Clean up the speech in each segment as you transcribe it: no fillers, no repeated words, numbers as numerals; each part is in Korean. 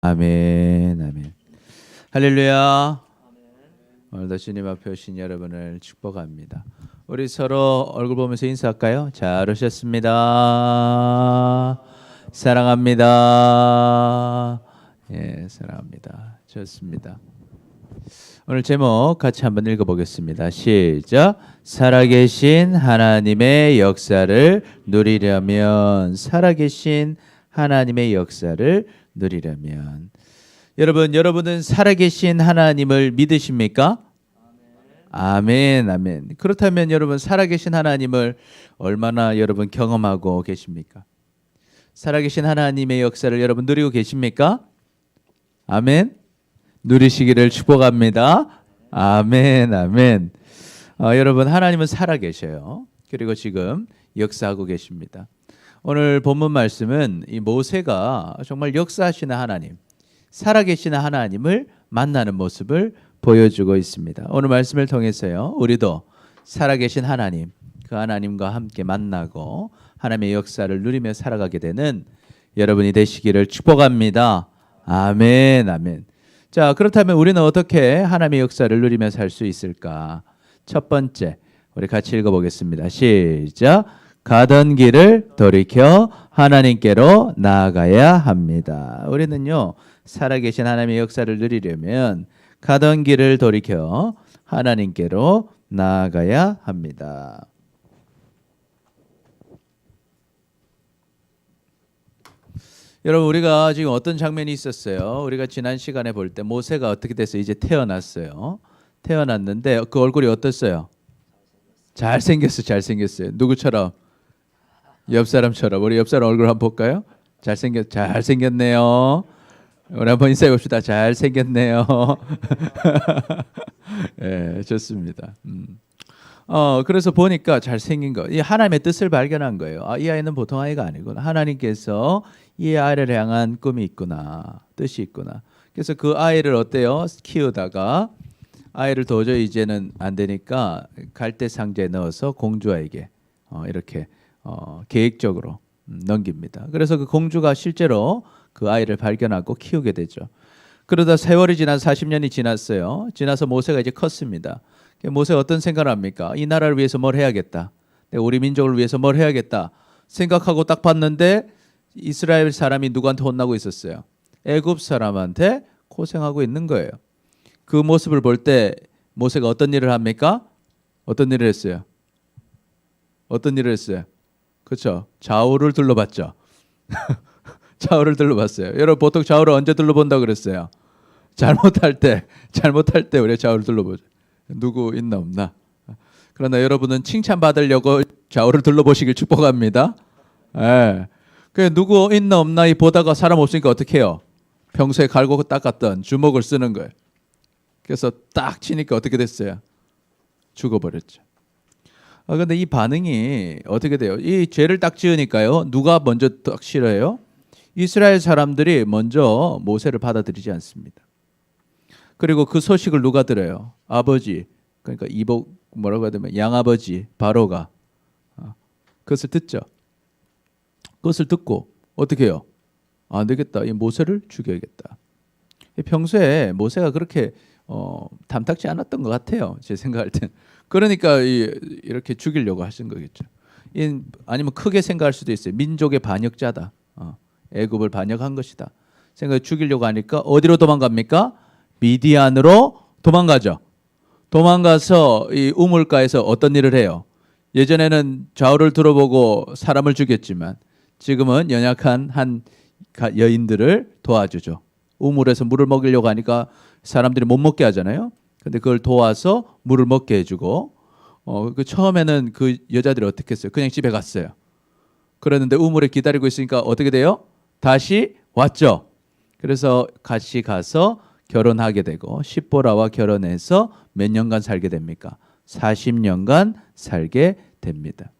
아멘, 아멘. 할렐루야. 오늘도 주님 앞에 오신 여러분을 축복합니다. 우리 서로 얼굴 보면서 인사할까요? 잘 오셨습니다. 사랑합니다. 예, 사랑합니다. 좋습니다. 오늘 제목 같이 한번 읽어보겠습니다. 시작. 살아계신 하나님의 역사를 누리려면, 살아계신 하나님의 역사를 누리려면. 여러분은 살아계신 하나님을 믿으십니까? 아멘, 아멘. 그렇다면 여러분 살아계신 하나님을 얼마나 여러분 경험하고 계십니까? 살아계신 하나님의 역사를 여러분 누리고 계십니까? 아멘. 누리시기를 축복합니다. 아멘, 아멘. 여러분 하나님은 살아계셔요. 그리고 지금 역사하고 계십니다. 오늘 본문 말씀은 이 모세가 정말 역사하시는 하나님, 살아계시는 하나님을 만나는 모습을 보여주고 있습니다. 오늘 말씀을 통해서요, 우리도 살아계신 하나님, 그 하나님과 함께 만나고 하나님의 역사를 누리며 살아가게 되는 여러분이 되시기를 축복합니다. 아멘, 아멘. 자, 그렇다면 우리는 어떻게 하나님의 역사를 누리며 살 수 있을까? 첫 번째, 우리 같이 읽어보겠습니다. 시작. 가던 길을 돌이켜 하나님께로 나아가야 합니다. 우리는요, 살아계신 하나님의 역사를 누리려면 가던 길을 돌이켜 하나님께로 나아가야 합니다. 여러분, 우리가 지금 어떤 장면이 있었어요? 우리가 지난 시간에 볼 때 모세가 어떻게 됐어요? 이제 태어났어요. 태어났는데 그 얼굴이 어땠어요? 잘생겼어요. 누구처럼? 옆 사람처럼. 우리 옆 사람 얼굴 한번 볼까요? 잘생겼네요. 우리 한번 인사해 봅시다. 잘생겼네요. 예, 좋습니다. 그래서 보니까 잘생긴 거, 이 하나님의 뜻을 발견한 거예요. 이 아이는 보통 아이가 아니구나. 하나님께서 이 아이를 향한 꿈이 있구나, 뜻이 있구나. 그래서 그 아이를 어때요? 키우다가 아이를 도저히 이제는 안 되니까 갈대 상자에 넣어서 공주에게 이렇게 계획적으로 넘깁니다. 그래서 그 공주가 실제로 그 아이를 발견하고 키우게 되죠. 그러다 세월이 지나서 40년이 지났어요. 지나서 모세가 이제 컸습니다. 모세가 어떤 생각을 합니까? 이 나라를 위해서 뭘 해야겠다. 우리 민족을 위해서 뭘 해야겠다 생각하고 딱 봤는데 이스라엘 사람이 누구한테 혼나고 있었어요? 애굽 사람한테 고생하고 있는 거예요. 그 모습을 볼 때 모세가 어떤 일을 합니까? 어떤 일을 했어요? 그렇죠? 좌우를 둘러봤죠. 좌우를 둘러봤어요. 여러분 보통 좌우를 언제 둘러본다고 그랬어요? 잘못할 때 우리가 좌우를 둘러보죠. 누구 있나 없나. 그러나 여러분은 칭찬받으려고 좌우를 둘러보시길 축복합니다. 예. 그 누구 있나 없나 이 보다가 사람 없으니까 어떻게 해요? 평소에 갈고 닦았던 주먹을 쓰는 거예요. 그래서 딱 치니까 어떻게 됐어요? 죽어버렸죠. 근데 이 반응이 어떻게 돼요? 이 죄를 딱 지으니까요, 누가 먼저 딱 싫어해요? 이스라엘 사람들이 먼저 모세를 받아들이지 않습니다. 그리고 그 소식을 누가 들어요? 아버지, 그러니까 뭐라고 해야 되면 양아버지 바로가 그것을 듣죠. 그것을 듣고 어떻게 해요? 안 되겠다, 이 모세를 죽여야겠다. 평소에 모세가 그렇게 탐탁지 않았던 것 같아요, 제 생각할 땐. 그러니까 이렇게 죽이려고 하신 거겠죠. 아니면 크게 생각할 수도 있어요. 민족의 반역자다. 애굽을 반역한 것이다. 생각해 죽이려고 하니까 어디로 도망갑니까? 미디안으로 도망가죠. 도망가서 이 우물가에서 어떤 일을 해요? 예전에는 좌우를 들어보고 사람을 죽였지만 지금은 연약한 한 여인들을 도와주죠. 우물에서 물을 먹이려고 하니까 사람들이 못 먹게 하잖아요. 근데 그걸 도와서 물을 먹게 해주고, 그 처음에는 그 여자들이 어떻게 했어요? 그냥 집에 갔어요. 그랬는데 우물에 기다리고 있으니까 어떻게 돼요? 다시 왔죠. 그래서 같이 가서 결혼하게 되고 십보라와 결혼해서 몇 년간 살게 됩니까? 40년간 살게 됩니다.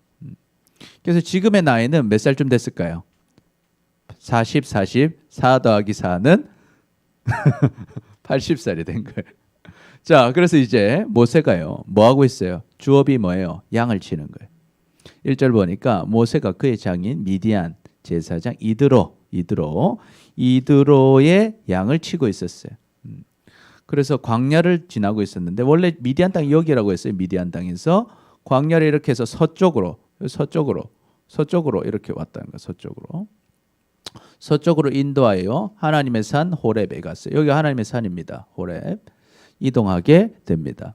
그래서 지금의 나이는 몇 살쯤 됐을까요? 4 더하기 4는 80살이 된 거예요. 자, 그래서 이제 모세가요, 뭐 하고 있어요? 주업이 뭐예요? 양을 치는 거예요. 1절 보니까 모세가 그의 장인 미디안 제사장 이드로 이드로의 양을 치고 있었어요. 그래서 광야를 지나고 있었는데 원래 미디안 땅이 여기라고 했어요. 미디안 땅에서 광야를 이렇게 해서 서쪽으로 이렇게 왔다는 거예요. 서쪽으로 인도하여 하나님의 산 호렙에 갔어요. 여기 하나님의 산입니다. 호렙. 이동하게 됩니다.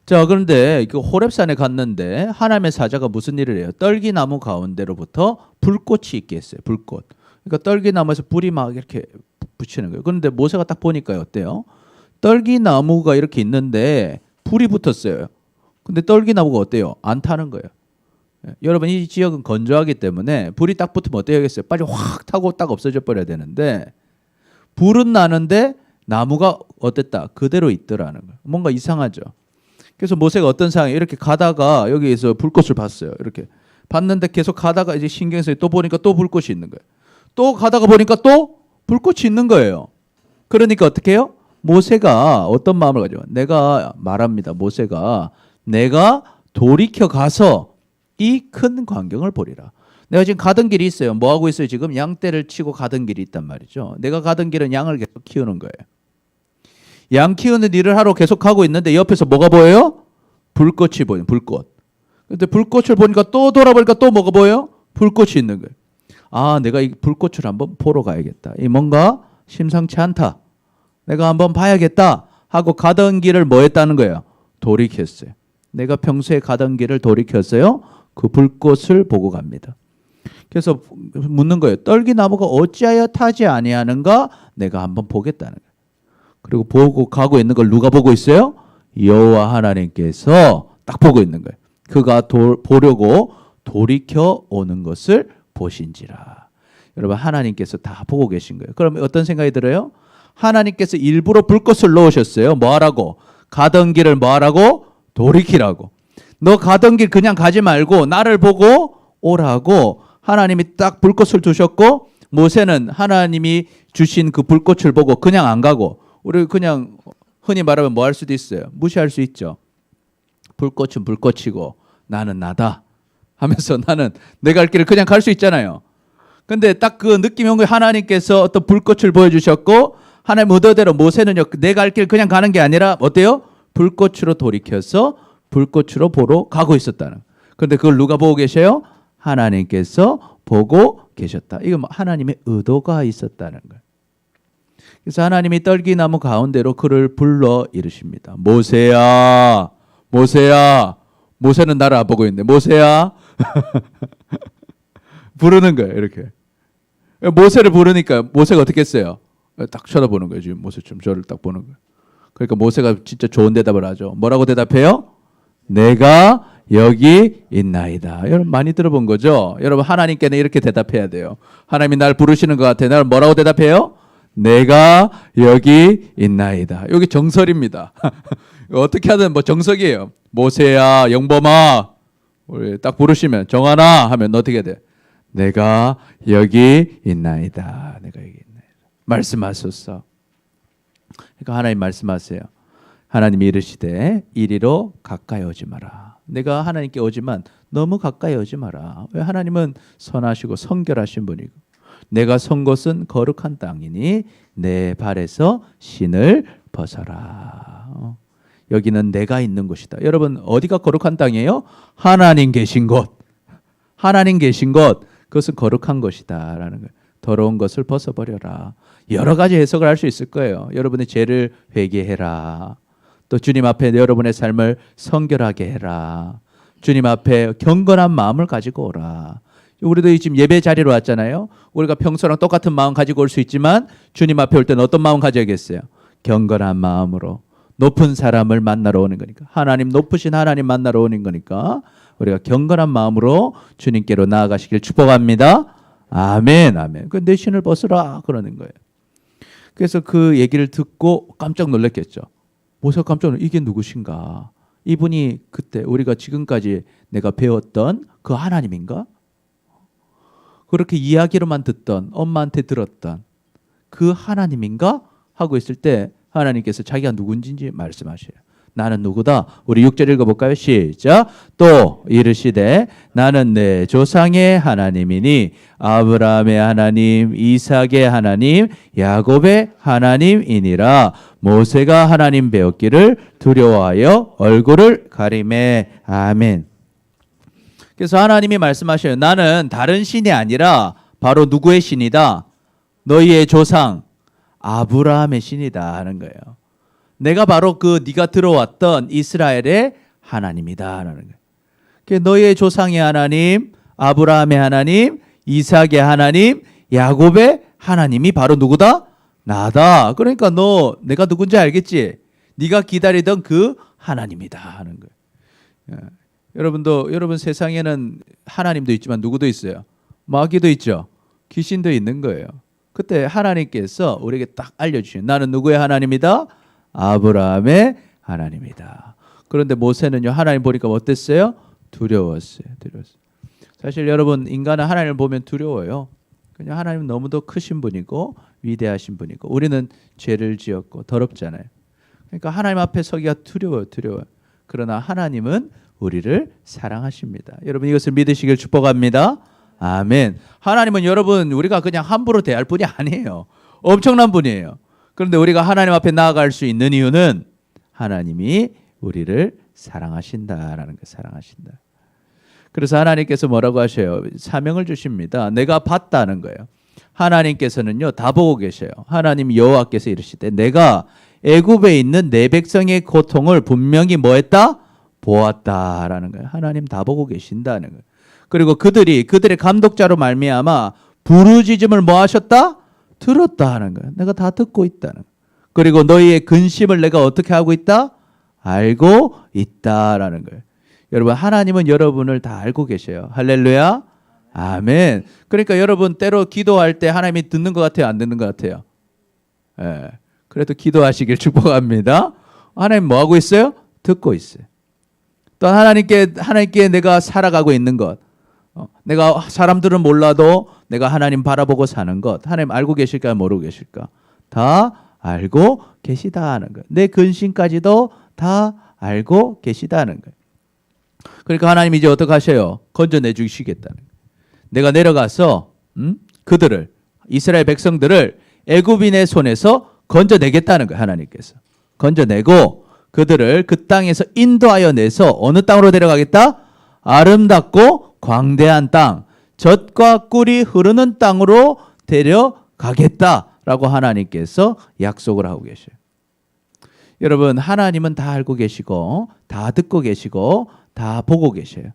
자, 그런데 그 호렙산에 갔는데 하나님의 사자가 무슨 일을 해요? 떨기나무 가운데로부터 불꽃이 있게 했어요. 불꽃. 그러니까 떨기나무에서 불이 막 이렇게 붙이는 거예요. 그런데 모세가 딱 보니까 어때요? 떨기나무가 이렇게 있는데 불이 붙었어요. 근데 떨기나무가 어때요? 안 타는 거예요. 여러분 이 지역은 건조하기 때문에 불이 딱 붙으면 어떻겠어요? 빨리 확 타고 딱 없어져 버려야 되는데 불은 나는데 나무가 어땠다? 그대로 있더라는 거예요. 뭔가 이상하죠. 그래서 모세가 어떤 상황에 이렇게 가다가 여기에서 불꽃을 봤어요. 이렇게 봤는데 계속 가다가 이제 신경 써서 또 보니까 또 불꽃이 있는 거예요. 또 가다가 보니까 또 불꽃이 있는 거예요. 그러니까 어떻게 해요? 모세가 어떤 마음을 가지고 내가 말합니다. 모세가 내가 돌이켜 가서 이 큰 광경을 보리라. 내가 지금 가던 길이 있어요. 뭐 하고 있어요? 지금 양떼를 치고 가던 길이 있단 말이죠. 내가 가던 길은 양을 계속 키우는 거예요. 양 키우는 일을 하러 계속 가고 있는데 옆에서 뭐가 보여요? 불꽃이 보여요. 불꽃. 근데 불꽃을 보니까 또 돌아보니까 또 뭐가 보여요? 불꽃이 있는 거예요. 아, 내가 이 불꽃을 한번 보러 가야겠다. 이 뭔가 심상치 않다. 내가 한번 봐야겠다 하고 가던 길을 뭐 했다는 거예요? 돌이켰어요. 내가 평소에 가던 길을 돌이켰어요. 그 불꽃을 보고 갑니다. 그래서 묻는 거예요. 떨기나무가 어찌하여 타지 아니하는가? 내가 한번 보겠다는 거예요. 그리고 보고 가고 있는 걸 누가 보고 있어요? 여호와 하나님께서 딱 보고 있는 거예요. 그가 보려고 돌이켜 오는 것을 보신지라. 여러분 하나님께서 다 보고 계신 거예요. 그럼 어떤 생각이 들어요? 하나님께서 일부러 불꽃을 넣으셨어요. 뭐 하라고? 가던 길을 뭐 하라고? 돌이키라고. 너 가던 길 그냥 가지 말고 나를 보고 오라고 하나님이 딱 불꽃을 두셨고 모세는 하나님이 주신 그 불꽃을 보고 그냥 안 가고 우리 그냥 흔히 말하면 뭐 할 수도 있어요. 무시할 수 있죠. 불꽃은 불꽃이고 나는 나다 하면서 나는 내 갈 길을 그냥 갈 수 있잖아요. 근데 딱 그 느낌이 온 거예요. 하나님께서 어떤 불꽃을 보여주셨고 하나님 의도대로 모세는요 내 갈 길 그냥 가는 게 아니라 어때요? 불꽃으로 돌이켜서 불꽃으로 보러 가고 있었다는. 그런데 그걸 누가 보고 계셔요? 하나님께서 보고 계셨다. 이거 하나님의 의도가 있었다는 거예요. 그래서 하나님이 떨기나무 가운데로 그를 불러 이르십니다. 모세야, 모세야. 모세는 나를 안 보고 있는데 모세야. 부르는 거예요. 이렇게. 모세를 부르니까 모세가 어떻게 했어요? 딱 쳐다보는 거예요. 지금 모세처럼 저를 딱 보는 거예요. 그러니까 모세가 진짜 좋은 대답을 하죠. 뭐라고 대답해요? 내가 여기 있나이다. 여러분 많이 들어본 거죠? 여러분 하나님께는 이렇게 대답해야 돼요. 하나님이 날 부르시는 것 같아. 날 뭐라고 대답해요? 내가 여기 있나이다. 여기 정설입니다. 어떻게 하든 뭐 정석이에요. 모세야, 영범아, 우리 딱 부르시면 정하나 하면 어떻게 돼? 내가 여기 있나이다. 내가 여기 있나이다. 말씀하소서. 그러니까 하나님 말씀하세요. 하나님이 이르시되 이리로 가까이 오지 마라. 내가 하나님께 오지만 너무 가까이 오지 마라. 왜? 하나님은 선하시고 성결하신 분이고 내가 선 곳은 거룩한 땅이니 내 발에서 신을 벗어라. 여기는 내가 있는 곳이다. 여러분 어디가 거룩한 땅이에요? 하나님 계신 곳. 하나님 계신 곳. 그것은 거룩한 것이다 라는 거예요. 더러운 것을 벗어버려라. 여러 가지 해석을 할 수 있을 거예요. 여러분의 죄를 회개해라. 또 주님 앞에 여러분의 삶을 성결하게 해라. 주님 앞에 경건한 마음을 가지고 오라. 우리도 지금 예배 자리로 왔잖아요. 우리가 평소랑 똑같은 마음 가지고 올 수 있지만 주님 앞에 올 때는 어떤 마음 가져야겠어요? 경건한 마음으로 높은 사람을 만나러 오는 거니까. 하나님 높으신 하나님 만나러 오는 거니까 우리가 경건한 마음으로 주님께로 나아가시길 축복합니다. 아멘, 아멘. 그 내 신을 벗으라 그러는 거예요. 그래서 그 얘기를 듣고 깜짝 놀랐겠죠. 모세가 깜짝 놀라. 이게 누구신가? 이분이 그때 우리가 지금까지 내가 배웠던 그 하나님인가? 그렇게 이야기로만 듣던 엄마한테 들었던 그 하나님인가? 하고 있을 때 하나님께서 자기가 누군지 말씀하셔요. 나는 누구다? 우리 6절 읽어볼까요? 시작. 또 이르시되 나는 내 조상의 하나님이니 아브라함의 하나님, 이삭의 하나님, 야곱의 하나님이니라. 모세가 하나님 배웠기를 두려워하여 얼굴을 가리매. 아멘. 그래서 하나님이 말씀하셔요. 나는 다른 신이 아니라 바로 누구의 신이다? 너희의 조상 아브라함의 신이다 하는 거예요. 내가 바로 그 네가 들어왔던 이스라엘의 하나님이다 하는 거예요. 그러니까 너희의 조상의 하나님, 아브라함의 하나님, 이삭의 하나님, 야곱의 하나님이 바로 누구다? 나다. 그러니까 너 내가 누군지 알겠지? 네가 기다리던 그 하나님이다 하는 거예요. 여러분 세상에는 하나님도 있지만 누구도 있어요? 마귀도 있죠. 귀신도 있는 거예요. 그때 하나님께서 우리에게 딱 알려주신 나는 누구의 하나님이다? 아브라함의 하나님이다. 그런데 모세는요 하나님 보니까 어땠어요? 두려웠어요. 사실 여러분 인간은 하나님을 보면 두려워요. 그냥 하나님은 너무도 크신 분이고 위대하신 분이고 우리는 죄를 지었고 더럽잖아요. 그러니까 하나님 앞에 서기가 두려워요. 그러나 하나님은 우리를 사랑하십니다. 여러분 이것을 믿으시길 축복합니다. 아멘. 하나님은 여러분 우리가 그냥 함부로 대할 분이 아니에요. 엄청난 분이에요. 그런데 우리가 하나님 앞에 나아갈 수 있는 이유는 하나님이 우리를 사랑하신다라는 거예요. 사랑하신다. 그래서 하나님께서 뭐라고 하셔요? 사명을 주십니다. 내가 봤다는 거예요. 하나님께서는요 다 보고 계셔요. 하나님 여호와께서 이르시되 내가 애굽에 있는 내 백성의 고통을 분명히 뭐했다? 보았다라는 거예요. 하나님 다 보고 계신다는 거예요. 그리고 그들의 감독자로 말미암아 부르짖음을 뭐 하셨다? 들었다 하는 거예요. 내가 다 듣고 있다는 거예요. 그리고 너희의 근심을 내가 어떻게 하고 있다? 알고 있다라는 거예요. 여러분 하나님은 여러분을 다 알고 계셔요. 할렐루야. 아멘. 그러니까 여러분 때로 기도할 때 하나님이 듣는 것 같아요? 안 듣는 것 같아요? 예. 그래도 기도하시길 축복합니다. 하나님 뭐 하고 있어요? 듣고 있어요. 또 하나님께 내가 살아가고 있는 것, 내가 사람들은 몰라도 내가 하나님 바라보고 사는 것, 하나님 알고 계실까요? 모르고 계실까? 다 알고 계시다는 거예요. 내 근심까지도 다 알고 계시다는 거예요. 그러니까 하나님 이제 어떻게 하셔요? 건져내 주시겠다는 거예요. 내가 내려가서 그들을 이스라엘 백성들을 애굽인의 손에서 건져내겠다는 거예요. 하나님께서 건져내고 그들을 그 땅에서 인도하여 내서 어느 땅으로 데려가겠다? 아름답고 광대한 땅, 젖과 꿀이 흐르는 땅으로 데려가겠다라고 하나님께서 약속을 하고 계셔요. 여러분 하나님은 다 알고 계시고 다 듣고 계시고 다 보고 계셔요.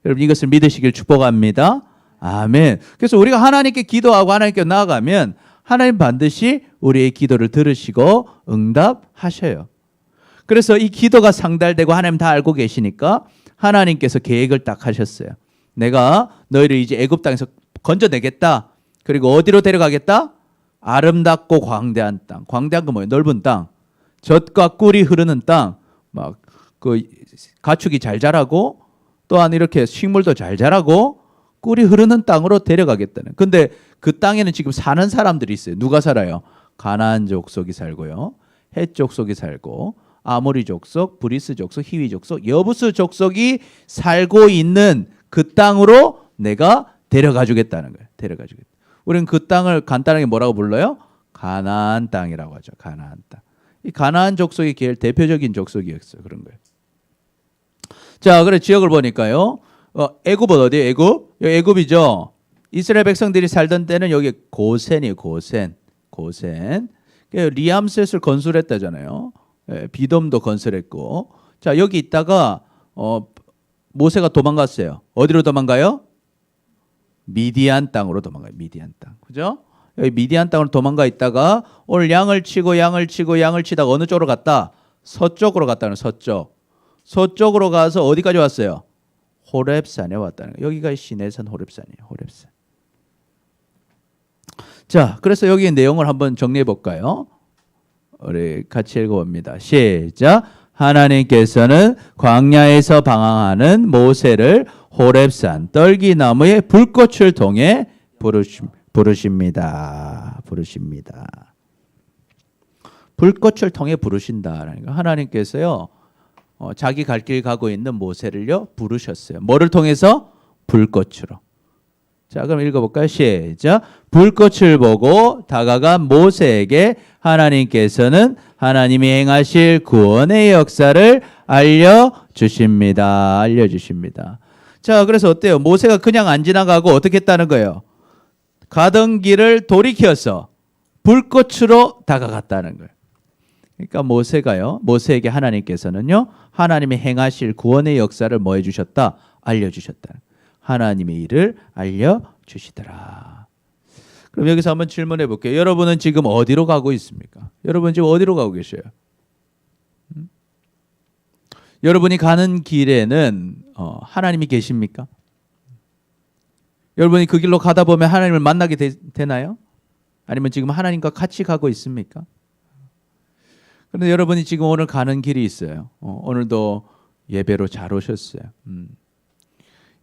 여러분 이것을 믿으시길 축복합니다. 아멘. 그래서 우리가 하나님께 기도하고 하나님께 나아가면 하나님 반드시 우리의 기도를 들으시고 응답하셔요. 그래서 이 기도가 상달되고 하나님 다 알고 계시니까 하나님께서 계획을 딱 하셨어요. 내가 너희를 이제 애굽 땅에서 건져내겠다. 그리고 어디로 데려가겠다? 아름답고 광대한 땅. 광대한 거 뭐예요? 넓은 땅. 젖과 꿀이 흐르는 땅. 막 그 가축이 잘 자라고 또한 이렇게 식물도 잘 자라고 꿀이 흐르는 땅으로 데려가겠다는. 근데 그 땅에는 지금 사는 사람들이 있어요. 누가 살아요? 가나안 족속이 살고요. 헷 족속이 살고 아모리 족속, 브리스 족속, 히위 족속, 여부스 족속이 살고 있는 그 땅으로 내가 데려가 주겠다는 거예요. 데려가 주겠다. 우리는 그 땅을 간단하게 뭐라고 불러요? 가나안 땅이라고 하죠. 가나안 땅. 이 가나안 족속이 제일 대표적인 족속이었어요. 그런 거예요. 자, 그래 지역을 보니까요. 애굽은 어디예요? 애굽? 여기 애굽이죠. 이스라엘 백성들이 살던 때는 여기 고센이에요. 고센. 리암셋을 건설했다잖아요. 비돔도 건설했고. 자, 여기 있다가 모세가 도망갔어요. 어디로 도망가요? 미디안 땅으로 도망가요. 미디안 땅. 그죠? 여기 미디안 땅으로 도망가 있다가 오늘 양을 치다가 어느 쪽으로 갔다? 서쪽으로 갔다는 서쪽. 서쪽으로 가서 어디까지 왔어요? 호렙산에 왔다는 거예요. 여기가 시내산 호렙산이에요. 호렙산. 자, 그래서 여기 내용을 한번 정리해 볼까요? 우리 같이 읽어봅니다. 시작. 하나님께서는 광야에서 방황하는 모세를 호렙산 떨기나무의 불꽃을 통해 부르십니다. 불꽃을 통해 부르신다. 하나님께서요. 자기 갈 길 가고 있는 모세를요 부르셨어요. 뭐를 통해서? 불꽃으로. 자, 그럼 읽어볼까요? 시작. 불꽃을 보고 다가간 모세에게 하나님께서는 하나님이 행하실 구원의 역사를 알려주십니다. 알려주십니다. 자, 그래서 어때요? 모세가 그냥 안 지나가고 어떻게 했다는 거예요? 가던 길을 돌이켜서 불꽃으로 다가갔다는 거예요. 그러니까 모세에게 하나님께서는요, 하나님이 행하실 구원의 역사를 뭐 해주셨다? 알려주셨다. 하나님의 일을 알려주시더라. 그럼 여기서 한번 질문해 볼게요. 여러분은 지금 어디로 가고 있습니까? 여러분 지금 어디로 가고 계셔요? 여러분이 가는 길에는 하나님이 계십니까? 여러분이 그 길로 가다 보면 하나님을 만나게 되나요? 아니면 지금 하나님과 같이 가고 있습니까? 그런데 여러분이 지금 오늘 가는 길이 있어요. 오늘도 예배로 잘 오셨어요.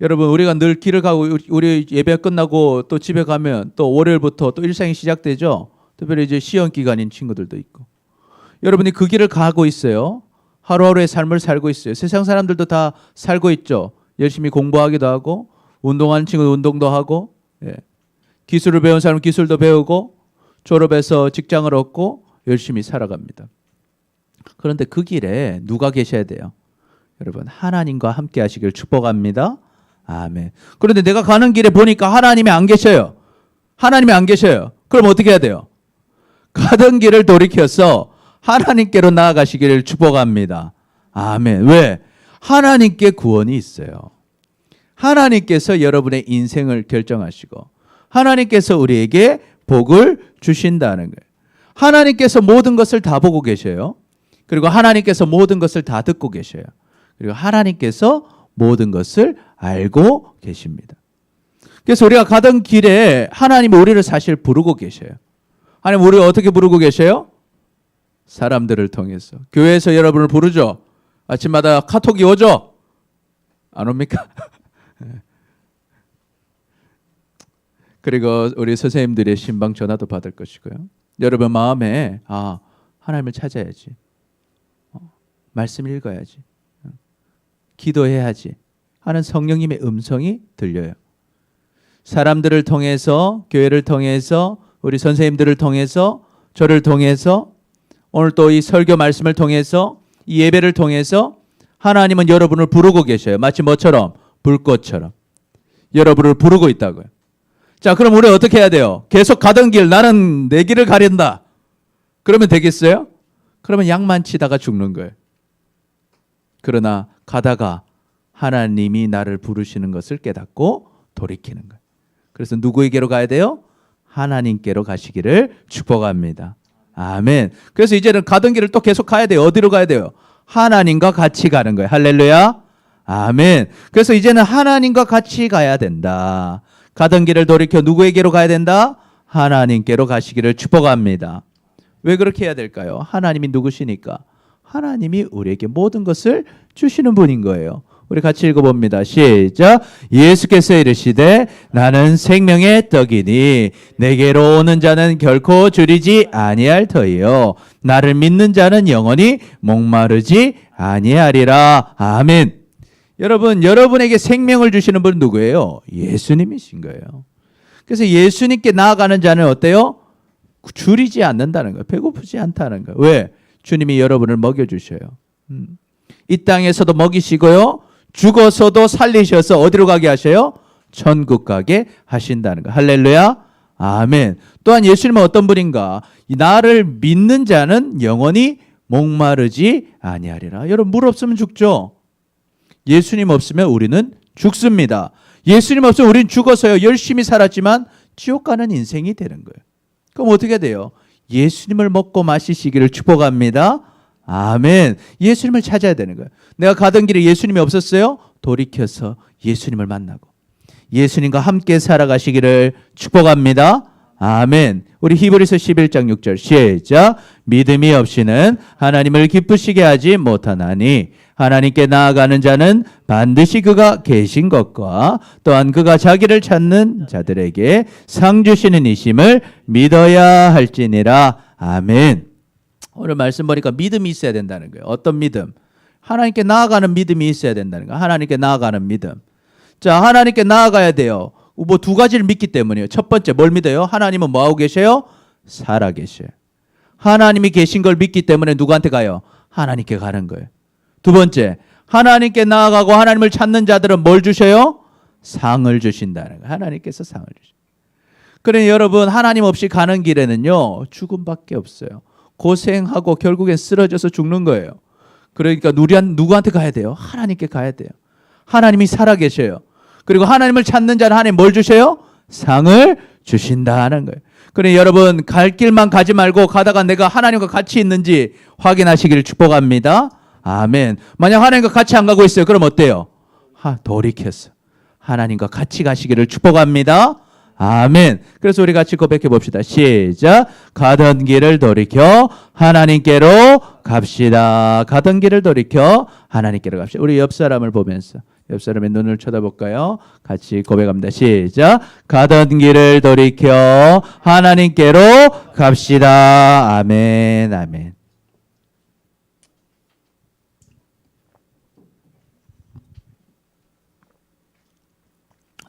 여러분, 우리가 늘 길을 가고 우리 예배 끝나고 또 집에 가면 또 월요일부터 또 일상이 시작되죠. 특별히 이제 시험 기간인 친구들도 있고. 여러분이 그 길을 가고 있어요. 하루하루의 삶을 살고 있어요. 세상 사람들도 다 살고 있죠. 열심히 공부하기도 하고, 운동하는 친구는 운동도 하고, 기술을 배운 사람은 기술도 배우고, 졸업해서 직장을 얻고 열심히 살아갑니다. 그런데 그 길에 누가 계셔야 돼요? 여러분, 하나님과 함께 하시길 축복합니다. 아멘. 그런데 내가 가는 길에 보니까 하나님이 안 계셔요. 하나님이 안 계셔요. 그럼 어떻게 해야 돼요? 가던 길을 돌이켜서 하나님께로 나아가시기를 축복합니다. 아멘. 왜? 하나님께 구원이 있어요. 하나님께서 여러분의 인생을 결정하시고 하나님께서 우리에게 복을 주신다는 거예요. 하나님께서 모든 것을 다 보고 계셔요. 그리고 하나님께서 모든 것을 다 듣고 계셔요. 그리고 하나님께서 모든 것을 알고 계십니다. 그래서 우리가 가던 길에 하나님이 우리를 사실 부르고 계셔요. 하나님 우리를 어떻게 부르고 계셔요? 사람들을 통해서. 교회에서 여러분을 부르죠. 아침마다 카톡이 오죠. 안 옵니까? 그리고 우리 선생님들의 신방 전화도 받을 것이고요. 여러분 마음에 하나님을 찾아야지. 말씀 읽어야지. 기도해야지 하는 성령님의 음성이 들려요. 사람들을 통해서, 교회를 통해서, 우리 선생님들을 통해서, 저를 통해서, 오늘 또 이 설교 말씀을 통해서, 이 예배를 통해서 하나님은 여러분을 부르고 계셔요. 마치 뭐처럼? 불꽃처럼. 여러분을 부르고 있다고요. 자, 그럼 우리 어떻게 해야 돼요? 계속 가던 길, 나는 내 길을 가린다. 그러면 되겠어요? 그러면 양만치다가 죽는 거예요. 그러나 가다가 하나님이 나를 부르시는 것을 깨닫고 돌이키는 거예요. 그래서 누구에게로 가야 돼요? 하나님께로 가시기를 축복합니다. 아멘. 그래서 이제는 가던 길을 또 계속 가야 돼요. 어디로 가야 돼요? 하나님과 같이 가는 거예요. 할렐루야. 아멘. 그래서 이제는 하나님과 같이 가야 된다. 가던 길을 돌이켜 누구에게로 가야 된다? 하나님께로 가시기를 축복합니다. 왜 그렇게 해야 될까요? 하나님이 누구시니까? 하나님이 우리에게 모든 것을 주시는 분인 거예요. 우리 같이 읽어봅니다. 시작. 예수께서 이르시되 나는 생명의 떡이니 내게로 오는 자는 결코 줄이지 아니할 터이요 나를 믿는 자는 영원히 목마르지 아니하리라. 아멘. 여러분, 여러분에게 생명을 주시는 분은 누구예요? 예수님이신 거예요. 그래서 예수님께 나아가는 자는 어때요? 줄이지 않는다는 거예요. 배고프지 않다는 거예요. 왜? 주님이 여러분을 먹여주셔요. 이 땅에서도 먹이시고요. 죽어서도 살리셔서 어디로 가게 하셔요? 천국 가게 하신다는 거예요. 할렐루야. 아멘. 또한 예수님은 어떤 분인가? 나를 믿는 자는 영원히 목마르지 아니하리라. 여러분, 물 없으면 죽죠. 예수님 없으면 우리는 죽습니다. 예수님 없으면 우리는 죽어서요. 열심히 살았지만 지옥 가는 인생이 되는 거예요. 그럼 어떻게 돼요? 예수님을 먹고 마시시기를 축복합니다. 아멘. 예수님을 찾아야 되는 거예요. 내가 가던 길에 예수님이 없었어요? 돌이켜서 예수님을 만나고 예수님과 함께 살아가시기를 축복합니다. 아멘. 우리 히브리서 11장 6절 시작. 믿음이 없이는 하나님을 기쁘시게 하지 못하나니 하나님께 나아가는 자는 반드시 그가 계신 것과 또한 그가 자기를 찾는 자들에게 상 주시는 이심을 믿어야 할지니라. 아멘. 오늘 말씀 보니까 믿음이 있어야 된다는 거예요. 어떤 믿음? 하나님께 나아가는 믿음이 있어야 된다는 거예요. 하나님께 나아가는 믿음. 자, 하나님께 나아가야 돼요. 뭐 두 가지를 믿기 때문이에요. 첫 번째 뭘 믿어요? 하나님은 뭐하고 계셔요? 살아 계셔요. 하나님이 계신 걸 믿기 때문에 누구한테 가요? 하나님께 가는 거예요. 두 번째, 하나님께 나아가고 하나님을 찾는 자들은 뭘 주셔요? 상을 주신다는 거예요. 하나님께서 상을 주셔요. 그러니 여러분, 하나님 없이 가는 길에는요, 죽음밖에 없어요. 고생하고 결국엔 쓰러져서 죽는 거예요. 그러니까 누구한테 가야 돼요? 하나님께 가야 돼요. 하나님이 살아계셔요. 그리고 하나님을 찾는 자는 하나님 뭘 주셔요? 상을 주신다는 거예요. 그러니 여러분, 갈 길만 가지 말고 가다가 내가 하나님과 같이 있는지 확인하시기를 축복합니다. 아멘. 만약 하나님과 같이 안 가고 있어요. 그럼 어때요? 돌이켰어. 하나님과 같이 가시기를 축복합니다. 아멘. 그래서 우리 같이 고백해 봅시다. 시작. 가던 길을 돌이켜 하나님께로 갑시다. 가던 길을 돌이켜 하나님께로 갑시다. 우리 옆 사람을 보면서 옆 사람의 눈을 쳐다볼까요? 같이 고백합니다. 시작. 가던 길을 돌이켜 하나님께로 갑시다. 아멘. 아멘.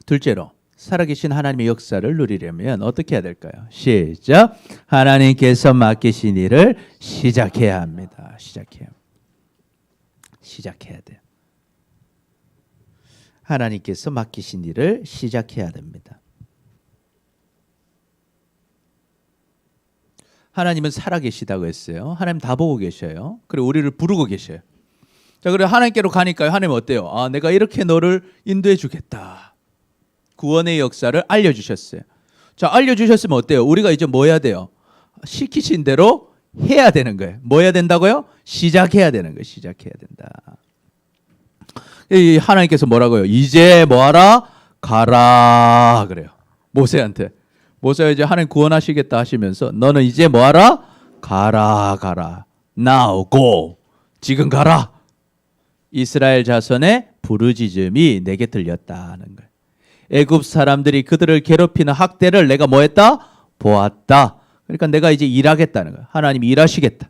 둘째로, 살아계신 하나님의 역사를 누리려면 어떻게 해야 될까요? 시작. 하나님께서 맡기신 일을 시작해야 합니다. 시작해야 돼요. 하나님께서 맡기신 일을 시작해야 됩니다. 하나님은 살아계시다고 했어요. 하나님 다 보고 계셔요. 그리고 우리를 부르고 계셔요. 자, 그리고 하나님께로 가니까요. 하나님 어때요? 내가 이렇게 너를 인도해 주겠다. 구원의 역사를 알려주셨어요. 자, 알려주셨으면 어때요? 우리가 이제 뭐 해야 돼요? 시키신 대로 해야 되는 거예요. 뭐 해야 된다고요? 시작해야 되는 거예요. 시작해야 된다. 하나님께서 뭐라고요? 이제 뭐하라? 가라 그래요. 모세한테. 모세가 이제 하나님 구원하시겠다 하시면서 너는 이제 뭐하라? 가라. Now go. 지금 가라. 이스라엘 자손의 부르짖음이 내게 들렸다는 거예요. 애굽 사람들이 그들을 괴롭히는 학대를 내가 뭐 했다? 보았다. 그러니까 내가 이제 일하겠다는 거예요. 하나님이 일하시겠다.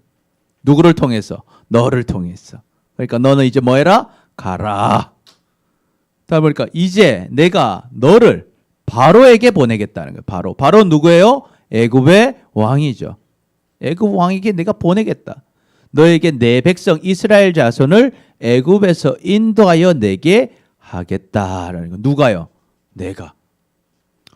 누구를 통해서? 너를 통해서. 그러니까 너는 이제 뭐 해라? 가라. 다 보니까 이제 내가 너를 바로에게 보내겠다는 거예요. 바로 누구예요? 애굽의 왕이죠. 애굽 왕에게 내가 보내겠다. 너에게 내 백성 이스라엘 자손을 애굽에서 인도하여 내게 하겠다라는 거. 누가요? 내가.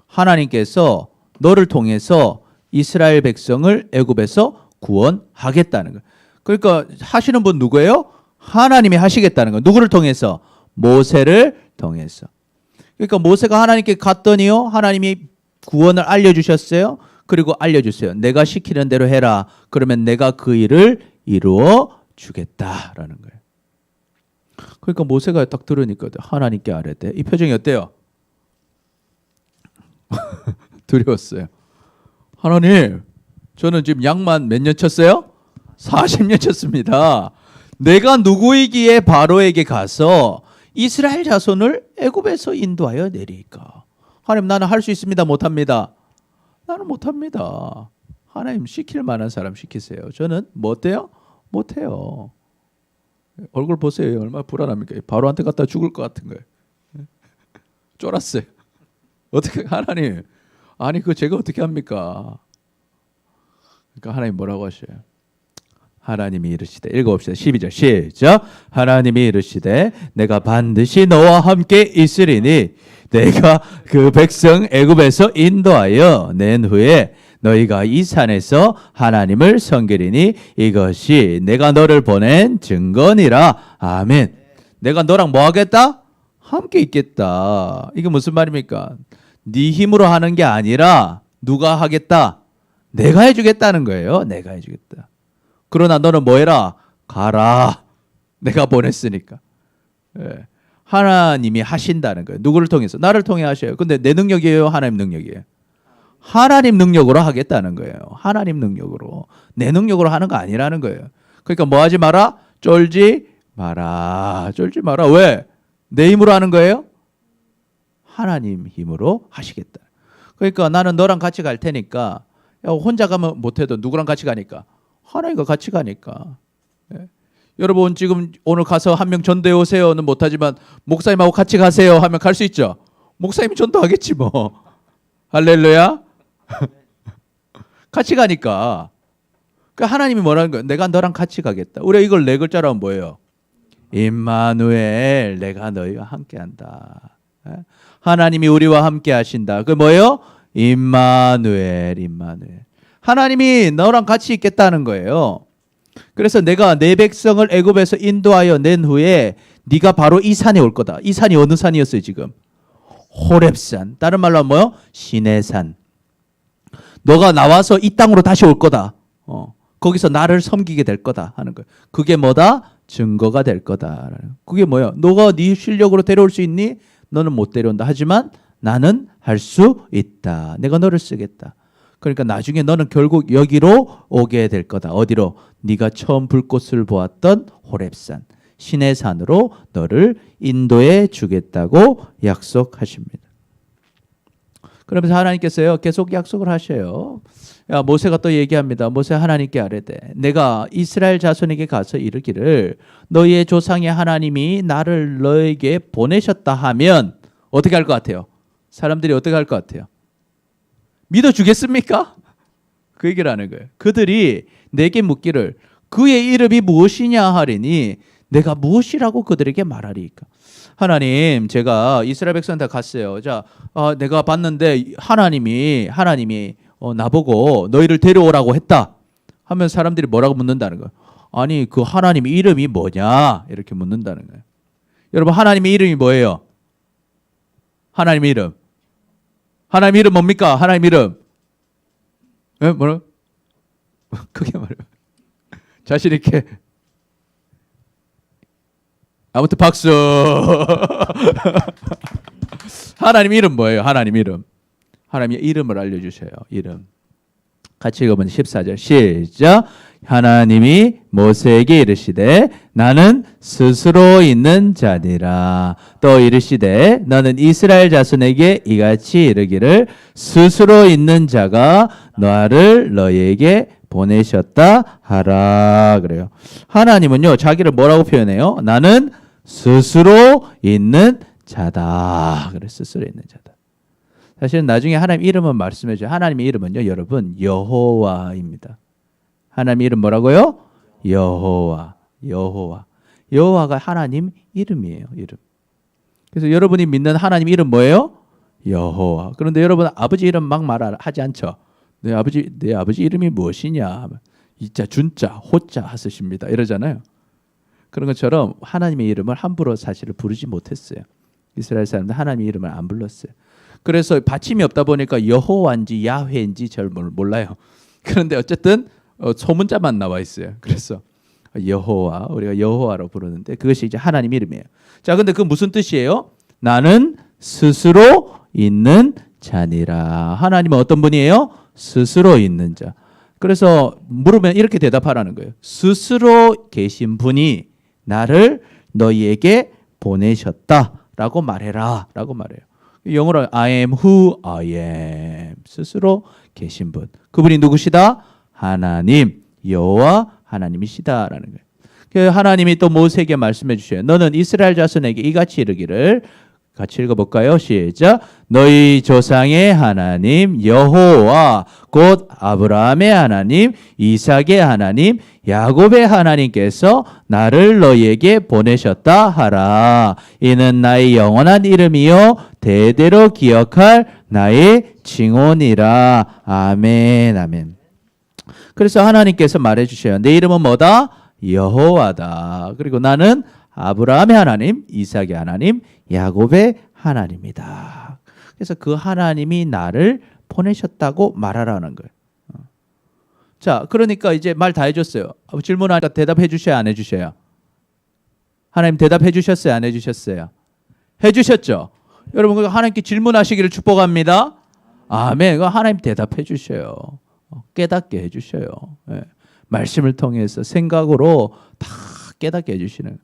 하나님께서 너를 통해서 이스라엘 백성을 애굽에서 구원하겠다는 거예요. 그러니까 하시는 분 누구예요? 하나님이 하시겠다는 거예요. 누구를 통해서? 모세를 통해서. 그러니까 모세가 하나님께 갔더니요, 하나님이 구원을 알려주셨어요. 그리고 알려주세요. 내가 시키는 대로 해라. 그러면 내가 그 일을 이루어 주겠다라는 거예요. 그러니까 모세가 딱 들으니까 하나님께 아뢰되 이 표정이 어때요? 두려웠어요. 하나님, 저는 지금 양만 몇 년 쳤어요? 40년 쳤습니다. 내가 누구이기에 바로에게 가서 이스라엘 자손을 애굽에서 인도하여 내리까? 하나님, 나는 할 수 있습니다. 못합니다. 나는 못합니다. 하나님, 시킬 만한 사람 시키세요. 저는 뭐 어때요? 못해요. 얼굴 보세요. 얼마나 불안합니까? 바로한테 갖다 죽을 것 같은 거예요. 쫄았어요. 어떻게 하나님, 아니 그 제가 어떻게 합니까? 그러니까 하나님 뭐라고 하셔요? 하나님이 이르시되, 읽어봅시다. 12절 시작. 하나님이 이르시되 내가 반드시 너와 함께 있으리니 내가 그 백성 애굽에서 인도하여 낸 후에 너희가 이 산에서 하나님을 섬기리니 이것이 내가 너를 보낸 증거니라. 아멘. 내가 너랑 뭐 하겠다? 함께 있겠다. 이게 무슨 말입니까? 네 힘으로 하는 게 아니라 누가 하겠다? 내가 해주겠다는 거예요. 내가 해주겠다. 그러나 너는 뭐 해라? 가라. 내가 보냈으니까. 예. 하나님이 하신다는 거예요. 누구를 통해서? 나를 통해 하셔요. 근데 내 능력이에요? 하나님 능력이에요? 하나님 능력으로 하겠다는 거예요. 하나님 능력으로. 내 능력으로 하는 거 아니라는 거예요. 그러니까 뭐 하지 마라? 쫄지 마라. 쫄지 마라. 왜? 내 힘으로 하는 거예요? 하나님 힘으로 하시겠다. 그러니까 나는 너랑 같이 갈 테니까, 야, 혼자 가면 못해도 누구랑 같이 가니까? 하나님과 같이 가니까. 예. 여러분 지금 오늘 가서 한 명 전도해 오세요는 못하지만 목사님하고 같이 가세요 하면 갈 수 있죠. 목사님이 전도하겠지 뭐. 할렐루야. 같이 가니까. 그러니까 하나님이 뭐라는 거예요? 내가 너랑 같이 가겠다. 우리가 이걸 네 글자로 하면 뭐예요? 임마누엘, 내가 너희와 함께한다. 하나님이 우리와 함께 하신다. 그 뭐예요? 임마누엘, 임마누엘. 하나님이 너랑 같이 있겠다는 거예요. 그래서 내가 내 백성을 애굽에서 인도하여 낸 후에 네가 바로 이 산에 올 거다. 이 산이 어느 산이었어요 지금? 호렙산. 다른 말로 하면 뭐요? 시내산. 너가 나와서 이 땅으로 다시 올 거다. 거기서 나를 섬기게 될 거다 하는 거예요. 그게 뭐다? 증거가 될 거다. 그게 뭐야? 너가 네 실력으로 데려올 수 있니? 너는 못 데려온다. 하지만 나는 할 수 있다. 내가 너를 쓰겠다. 그러니까 나중에 너는 결국 여기로 오게 될 거다. 어디로? 네가 처음 불꽃을 보았던 호렙산, 시내산으로 너를 인도해 주겠다고 약속하십니다. 그러면서 하나님께서요 계속 약속을 하셔요. 야, 모세가 또 얘기합니다. 모세 하나님께 아뢰되 내가 이스라엘 자손에게 가서 이르기를 너희의 조상의 하나님이 나를 너에게 보내셨다 하면 어떻게 할 것 같아요? 사람들이 어떻게 할 것 같아요? 믿어주겠습니까? 그 얘기를 하는 거예요. 그들이 내게 묻기를 그의 이름이 무엇이냐 하리니 내가 무엇이라고 그들에게 말하리까? 하나님, 제가 이스라엘 백성 다 갔어요. 자, 내가 봤는데 하나님이 나보고 너희를 데려오라고 했다 하면 사람들이 뭐라고 묻는다는 거예요? 아니, 그 하나님 이름이 뭐냐? 이렇게 묻는다는 거예요. 여러분, 하나님의 이름이 뭐예요? 하나님 이름. 하나님 이름 뭡니까? 하나님 이름. 예? 뭐라? 크게 말해요. 자신 있게. 아무튼 박수. 하나님 이름 뭐예요? 하나님 이름. 하나님의 이름을 알려주셔요. 이름. 같이 읽어보면 14절 시작. 하나님이 모세에게 이르시되 나는 스스로 있는 자니라. 또 이르시되 너는 이스라엘 자손에게 이같이 이르기를 스스로 있는 자가 나를 너희에게 보내셨다 하라. 그래요. 하나님은요 자기를 뭐라고 표현해요? 나는 스스로 있는 자다. 그래, 스스로 있는 자다. 사실은 나중에 하나님 이름은 말씀해 줘요. 하나님의 이름은요 여러분 여호와입니다. 하나님 이름 뭐라고요? 여호와. 여호와가 하나님 이름이에요. 이름. 그래서 여러분이 믿는 하나님 이름 뭐예요? 여호와. 그런데 여러분 아버지 이름 막 말하지 않죠? 내 아버지 이름이 무엇이냐? 이자, 준자, 호자 쓰십니다. 이러잖아요. 그런 것처럼 하나님의 이름을 함부로 사실을 부르지 못했어요. 이스라엘 사람들 하나님의 이름을 안 불렀어요. 그래서 받침이 없다 보니까 여호와인지 야훼인지 잘 몰라요. 그런데 어쨌든 소문자만 나와 있어요. 그래서 여호와, 우리가 여호와로 부르는데 그것이 이제 하나님 이름이에요. 자, 근데 그 무슨 뜻이에요? 나는 스스로 있는 자니라. 하나님은 어떤 분이에요? 스스로 있는 자. 그래서 물으면 이렇게 대답하라는 거예요. 스스로 계신 분이 나를 너희에게 보내셨다라고 말해라 라고 말해요. 영어로 I am who I am. 스스로 계신 분. 그분이 누구시다? 하나님, 여호와 하나님이시다라는 거예요. 하나님이 또 모세에게 말씀해 주셔요. 너는 이스라엘 자손에게 이같이 이르기를, 같이 읽어볼까요? 시작. 너희 조상의 하나님 여호와 곧 아브라함의 하나님, 이삭의 하나님, 야곱의 하나님께서 나를 너희에게 보내셨다 하라. 이는 나의 영원한 이름이요 대대로 기억할 나의 징언이라. 아멘, 아멘. 그래서 하나님께서 말해 주셔요. 내 이름은 뭐다? 여호와다. 그리고 나는 아브라함의 하나님, 이삭의 하나님, 야곱의 하나님이다. 그래서 그 하나님이 나를 보내셨다고 말하라는 거예요. 자, 그러니까 이제 말 다 해줬어요. 질문하니까 대답해 주셔야 안 해주셔요? 하나님 대답해 주셨어요? 안 해주셨어요? 해주셨죠? 여러분 하나님께 질문하시기를 축복합니다. 아멘. 하나님 대답해 주셔요. 깨닫게 해주셔요. 예. 말씀을 통해서 생각으로 다 깨닫게 해주시는.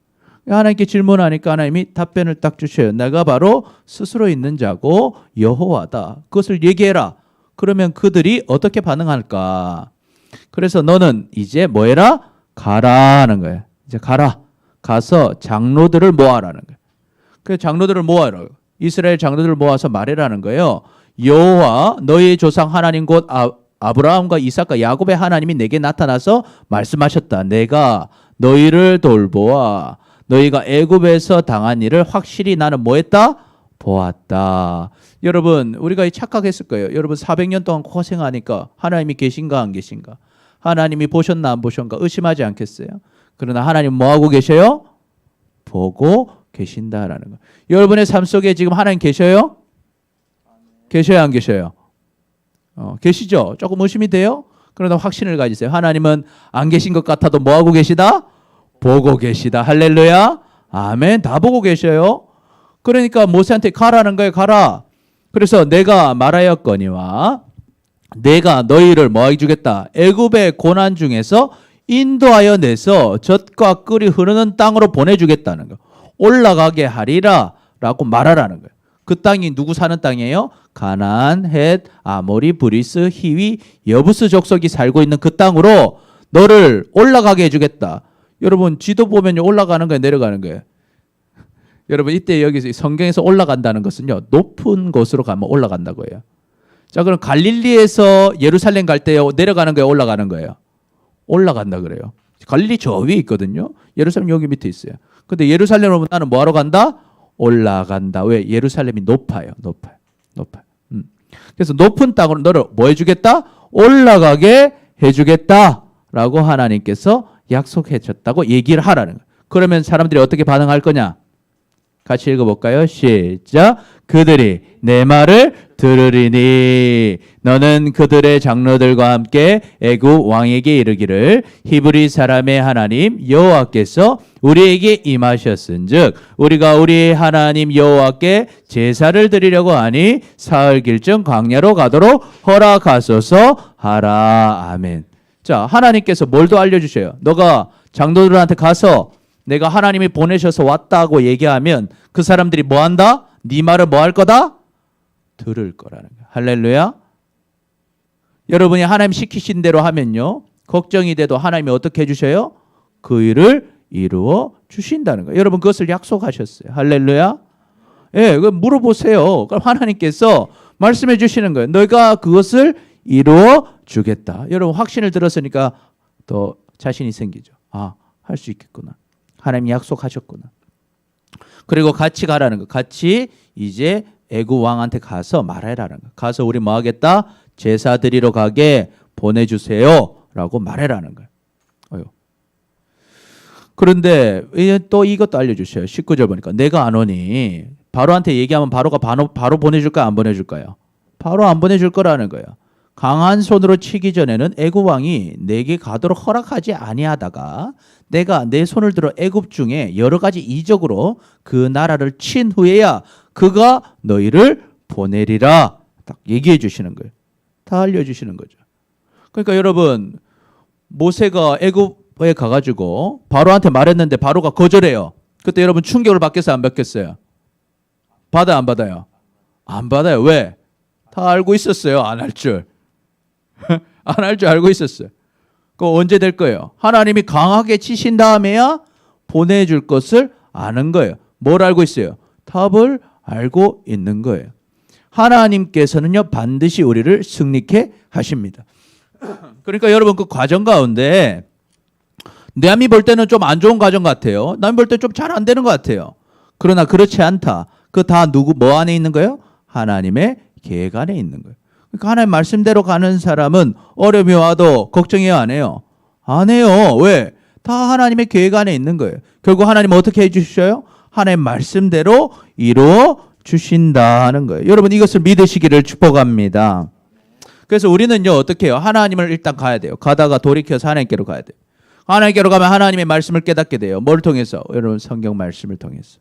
하나님께 질문하니까 하나님이 답변을 딱 주셔요. 내가 바로 스스로 있는 자고 여호와다. 그것을 얘기해라. 그러면 그들이 어떻게 반응할까? 그래서 너는 이제 뭐 해라? 가라 하는 거예요. 이제 가라. 가서 장로들을 모아라는 거예요. 그 장로들을 모아라. 이스라엘 장로들을 모아서 말해라는 거예요. 여호와 너희 조상 하나님 곧 아브라함과 이삭과 야곱의 하나님이 내게 나타나서 말씀하셨다. 내가 너희를 돌보아 너희가 애굽에서 당한 일을 확실히 나는 뭐했다? 보았다. 여러분 우리가 착각했을 거예요. 여러분 400년 동안 고생하니까 하나님이 계신가 안 계신가? 하나님이 보셨나 안 보셨나 의심하지 않겠어요? 그러나 하나님 뭐하고 계셔요? 보고 계신다라는 거. 여러분의 삶 속에 지금 하나님 계셔요? 계셔요 안 계셔요? 계시죠? 조금 의심이 돼요? 그러나 확신을 가지세요. 하나님은 안 계신 것 같아도 뭐하고 계시다? 보고 계시다. 할렐루야. 아멘. 다 보고 계셔요. 그러니까 모세한테 가라는 거예요. 가라. 그래서 내가 말하였거니와 내가 너희를 뭐 해주겠다. 애굽의 고난 중에서 인도하여 내서 젖과 꿀이 흐르는 땅으로 보내주겠다는 거. 올라가게 하리라 라고 말하라는 거예요. 그 땅이 누구 사는 땅이에요? 가나안, 헷, 아모리, 브리스, 히위, 여부스 족속이 살고 있는 그 땅으로 너를 올라가게 해주겠다. 여러분 지도 보면 올라가는 거예요, 내려가는 거예요? 여러분 이때 여기서 성경에서 올라간다는 것은요 높은 곳으로 가면 올라간다고 해요. 자 그럼 갈릴리에서 예루살렘 갈 때 내려가는 거예요, 올라가는 거예요? 올라간다 그래요. 갈릴리 저 위에 있거든요. 예루살렘 여기 밑에 있어요. 근데 예루살렘으로 나는 뭐하러 간다? 올라간다. 왜? 예루살렘이 높아요. 그래서 높은 땅으로 너를 뭐 해주겠다? 올라가게 해주겠다라고 하나님께서 약속해 줬다고 얘기를 하라는 거예요. 그러면 사람들이 어떻게 반응할 거냐? 같이 읽어볼까요? 시작. 그들이 내 말을 들으리니 너는 그들의 장로들과 함께 애굽 왕에게 이르기를 히브리 사람의 하나님 여호와께서 우리에게 임하셨은즉 우리가 우리 하나님 여호와께 제사를 드리려고 하니 사흘 길쯤 광야로 가도록 허락하소서 하라. 아멘. 자, 하나님께서 뭘 더 알려주셔요? 너가 장로들한테 가서 내가 하나님이 보내셔서 왔다고 얘기하면 그 사람들이 뭐 한다? 네 말을 뭐 할 거다? 들을 거라는 거예요. 할렐루야. 여러분이 하나님 시키신 대로 하면요 걱정이 돼도 하나님이 어떻게 해주셔요? 그 일을 이루어 주신다는 거예요. 여러분 그것을 약속하셨어요. 할렐루야. 예, 그 물어보세요. 그럼 하나님께서 말씀해 주시는 거예요. 너희가 그것을 이루어 주겠다. 여러분 확신을 들었으니까 더 자신이 생기죠. 아, 할 수 있겠구나. 하나님이 약속하셨구나. 그리고 같이 가라는 거. 같이 이제 애굽 왕한테 가서 말해라는 거. 가서 우리 뭐 하겠다? 제사 드리러 가게 보내주세요 라고 말해라는 거예요. 그런데 또 이것도 알려주셔요. 19절 보니까 내가 안 오니 바로한테 얘기하면 바로가 바로 보내줄까요? 안 보내줄까요? 바로 안 보내줄 거라는 거예요. 강한 손으로 치기 전에는 애굽 왕이 내게 가도록 허락하지 아니하다가 내가 내 손을 들어 애굽 중에 여러 가지 이적으로 그 나라를 친 후에야 그가 너희를 보내리라. 딱 얘기해 주시는 거예요. 다 알려주시는 거죠. 그러니까 여러분 모세가 애굽에 가가지고 바로한테 말했는데 바로가 거절해요. 그때 여러분 충격을 받겠어요? 안 받겠어요? 받아요? 안 받아요? 안 받아요. 왜? 다 알고 있었어요. 안 할 줄. 안 할 줄 알고 있었어요. 그거 언제 될 거예요? 하나님이 강하게 치신 다음에야 보내줄 것을 아는 거예요. 뭘 알고 있어요? 답을 알고 있는 거예요. 하나님께서는요 반드시 우리를 승리케 하십니다. 그러니까 여러분 그 과정 가운데 남이 볼 때는 좀 안 좋은 과정 같아요. 남이 볼 때 좀 잘 안 되는 것 같아요. 그러나 그렇지 않다. 그 다 누구 뭐 안에 있는 거예요? 하나님의 계획 안에 있는 거예요. 그러니까 하나님 말씀대로 가는 사람은 어려움이 와도 걱정해요 안 해요? 안 해요. 왜? 다 하나님의 계획 안에 있는 거예요. 결국 하나님 어떻게 해주셔요? 하나님 말씀대로 이루어 주신다는 거예요. 여러분 이것을 믿으시기를 축복합니다. 그래서 우리는요 어떻게 해요? 하나님을 일단 가야 돼요. 가다가 돌이켜서 하나님께로 가야 돼요. 하나님께로 가면 하나님의 말씀을 깨닫게 돼요. 뭘 통해서? 여러분 성경 말씀을 통해서,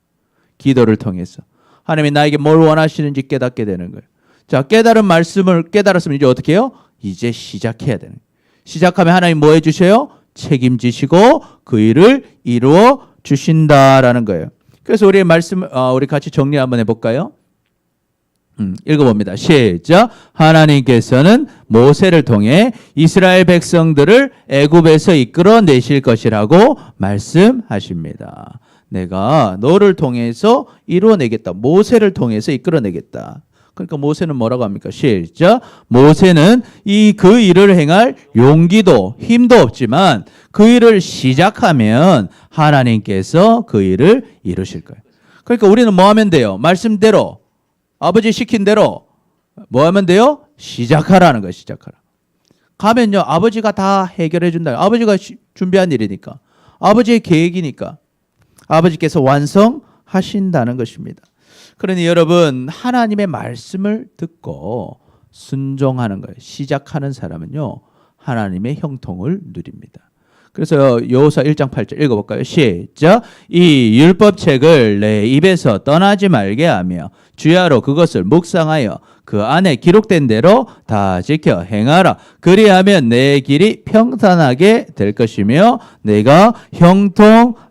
기도를 통해서 하나님이 나에게 뭘 원하시는지 깨닫게 되는 거예요. 자, 깨달은 말씀을 깨달았으면 이제 어떻게 해요? 이제 시작해야 되는 거예요. 시작하면 하나님 뭐 해주셔요? 책임지시고 그 일을 이루어 주신다라는 거예요. 그래서 우리의 말씀, 우리 같이 정리 한번 해볼까요? 읽어봅니다. 시작. 하나님께서는 모세를 통해 이스라엘 백성들을 애굽에서 이끌어내실 것이라고 말씀하십니다. 내가 너를 통해서 이루어내겠다. 모세를 통해서 이끌어내겠다. 그러니까 모세는 뭐라고 합니까? 시작. 모세는 그 일을 행할 용기도 힘도 없지만 그 일을 시작하면 하나님께서 그 일을 이루실 거예요. 그러니까 우리는 뭐 하면 돼요? 말씀대로 아버지 시킨 대로 뭐 하면 돼요? 시작하라는 거예요. 시작하라. 가면요. 아버지가 다 해결해 준다. 아버지가 준비한 일이니까. 아버지의 계획이니까. 아버지께서 완성하신다는 것입니다. 그러니 여러분 하나님의 말씀을 듣고 순종하는 거예요. 시작하는 사람은요. 하나님의 형통을 누립니다. 그래서 여호수아 1장 8절 읽어볼까요? 시작. 이 율법책을 내 입에서 떠나지 말게 하며 주야로 그것을 묵상하여 그 안에 기록된 대로 다 지켜 행하라. 그리하면 내 길이 평탄하게 될 것이며 내가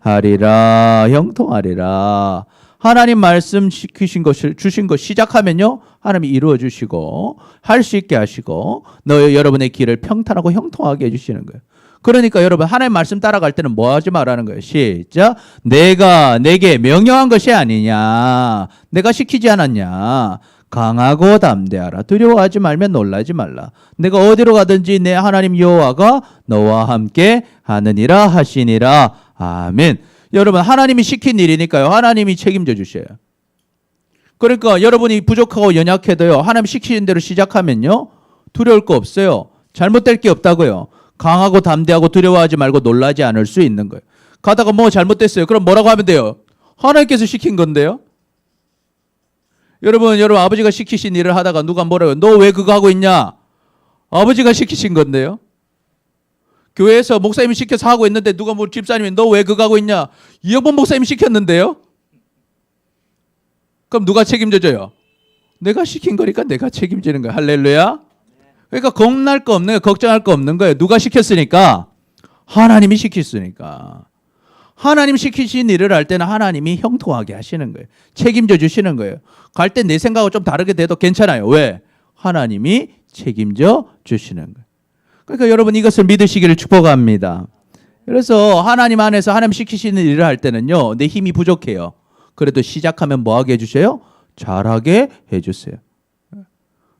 형통하리라. 형통하리라. 하나님 말씀 시키신 것을 주신 것 시작하면요. 하나님이 이루어 주시고 할 수 있게 하시고 여러분의 길을 평탄하고 형통하게 해 주시는 거예요. 그러니까 여러분 하나님 말씀 따라갈 때는 뭐 하지 말라는 거예요. 시작. 내가 내게 명령한 것이 아니냐. 내가 시키지 않았냐. 강하고 담대하라. 두려워하지 말며 놀라지 말라. 내가 어디로 가든지 내 하나님 여호와가 너와 함께 하느니라 하시니라. 아멘. 여러분 하나님이 시킨 일이니까요. 하나님이 책임져 주셔요. 그러니까 여러분이 부족하고 연약해도요. 하나님 시키신 대로 시작하면요. 두려울 거 없어요. 잘못될 게 없다고요. 강하고 담대하고 두려워하지 말고 놀라지 않을 수 있는 거예요. 가다가 뭐 잘못됐어요. 그럼 뭐라고 하면 돼요? 하나님께서 시킨 건데요. 여러분 아버지가 시키신 일을 하다가 누가 뭐라고요? 너 왜 그거 하고 있냐? 아버지가 시키신 건데요. 교회에서 목사님이 시켜서 하고 있는데 누가 뭐 집사님이 너 왜 그거 하고 있냐? 이영범 목사님이 시켰는데요. 그럼 누가 책임져줘요? 내가 시킨 거니까 내가 책임지는 거야. 할렐루야. 그러니까 겁날 거 없는 거예요. 걱정할 거 없는 거예요. 누가 시켰으니까? 하나님이 시켰으니까. 하나님 시키신 일을 할 때는 하나님이 형통하게 하시는 거예요. 책임져 주시는 거예요. 갈 때 내 생각하고 좀 다르게 돼도 괜찮아요. 왜? 하나님이 책임져 주시는 거예요. 그러니까 여러분 이것을 믿으시기를 축복합니다. 그래서 하나님 안에서 하나님 시키시는 일을 할 때는요. 내 힘이 부족해요. 그래도 시작하면 뭐 하게 해주세요? 잘하게 해주세요.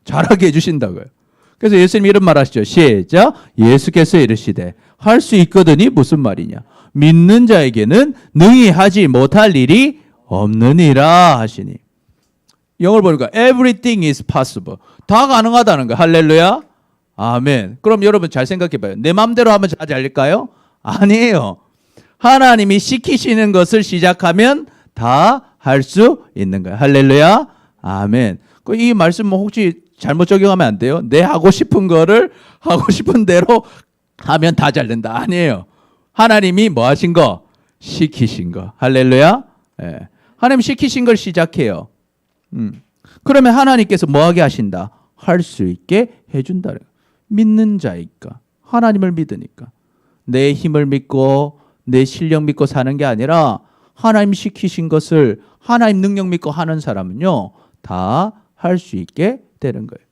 잘하게 해주신다고요. 그래서 예수님 이런 말 하시죠. 시작. 예수께서 이르시되 할 수 있거든이 무슨 말이냐. 믿는 자에게는 능히 하지 못할 일이 없느니라 하시니. 영어를 보니까 everything is possible. 다 가능하다는 거예요. 할렐루야. 아멘. 그럼 여러분 잘 생각해 봐요. 내 마음대로 하면 잘 될까요? 아니에요. 하나님이 시키시는 것을 시작하면 다 할 수 있는 거예요. 할렐루야. 아멘. 이 말씀 혹시 잘못 적용하면 안 돼요. 내 하고 싶은 거를 하고 싶은 대로 하면 다 잘 된다. 아니에요. 하나님이 뭐 하신 거? 시키신 거. 할렐루야. 예. 하나님 시키신 걸 시작해요. 그러면 하나님께서 뭐 하게 하신다? 할 수 있게 해준다. 믿는 자니까. 하나님을 믿으니까. 내 힘을 믿고 내 실력 믿고 사는 게 아니라 하나님 시키신 것을 하나님 능력 믿고 하는 사람은요. 다 할 수 있게 되는 거예요.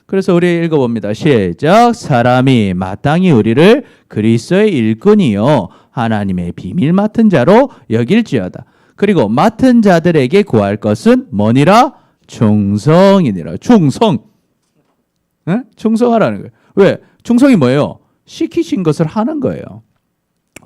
그래서 우리 읽어봅니다. 시작. 사람이 마땅히 우리를 그리스도의 일꾼이요 하나님의 비밀 맡은 자로 여길지어다. 그리고 맡은 자들에게 구할 것은 뭐니라? 충성이니라. 충성. 네? 충성하라는 거예요. 왜? 충성이 뭐예요? 시키신 것을 하는 거예요.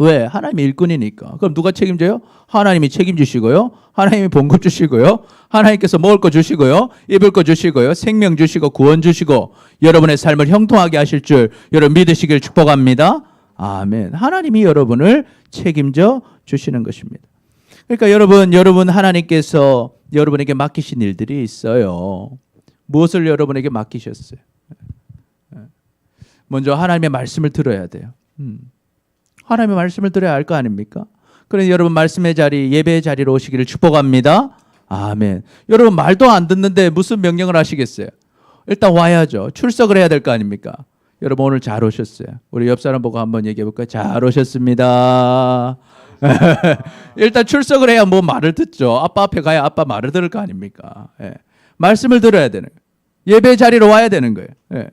왜? 하나님의 일꾼이니까. 그럼 누가 책임져요? 하나님이 책임주시고요. 하나님이 봉급 주시고요. 하나님께서 먹을 거 주시고요. 입을 거 주시고요. 생명 주시고 구원 주시고 여러분의 삶을 형통하게 하실 줄 여러분 믿으시길 축복합니다. 아멘. 하나님이 여러분을 책임져 주시는 것입니다. 그러니까 여러분 하나님께서 여러분에게 맡기신 일들이 있어요. 무엇을 여러분에게 맡기셨어요? 먼저 하나님의 말씀을 들어야 돼요. 하나님의 말씀을 들어야 할 거 아닙니까? 그래서 여러분 말씀의 자리, 예배의 자리로 오시기를 축복합니다. 아멘. 여러분 말도 안 듣는데 무슨 명령을 하시겠어요? 일단 와야죠. 출석을 해야 될 거 아닙니까? 여러분 오늘 잘 오셨어요. 우리 옆 사람 보고 한번 얘기해 볼까요? 잘 오셨습니다. 일단 출석을 해야 뭐 말을 듣죠. 아빠 앞에 가야 아빠 말을 들을 거 아닙니까? 예. 말씀을 들어야 되는 거예요. 예배 자리로 와야 되는 거예요. 예.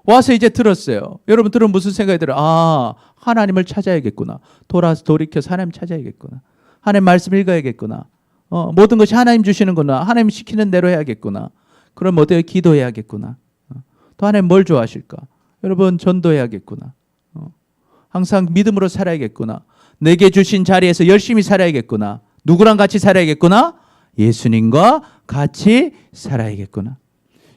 와서 이제 들었어요. 여러분 들으면 무슨 생각이 들어요? 아, 하나님을 찾아야겠구나. 돌이켜서 하나님 찾아야겠구나. 하나님 말씀 읽어야겠구나. 모든 것이 하나님 주시는구나. 하나님 시키는 대로 해야겠구나. 그럼 어때요? 기도해야겠구나. 또 하나님 뭘 좋아하실까? 여러분 전도해야겠구나. 항상 믿음으로 살아야겠구나. 내게 주신 자리에서 열심히 살아야겠구나. 누구랑 같이 살아야겠구나? 예수님과 같이 살아야겠구나.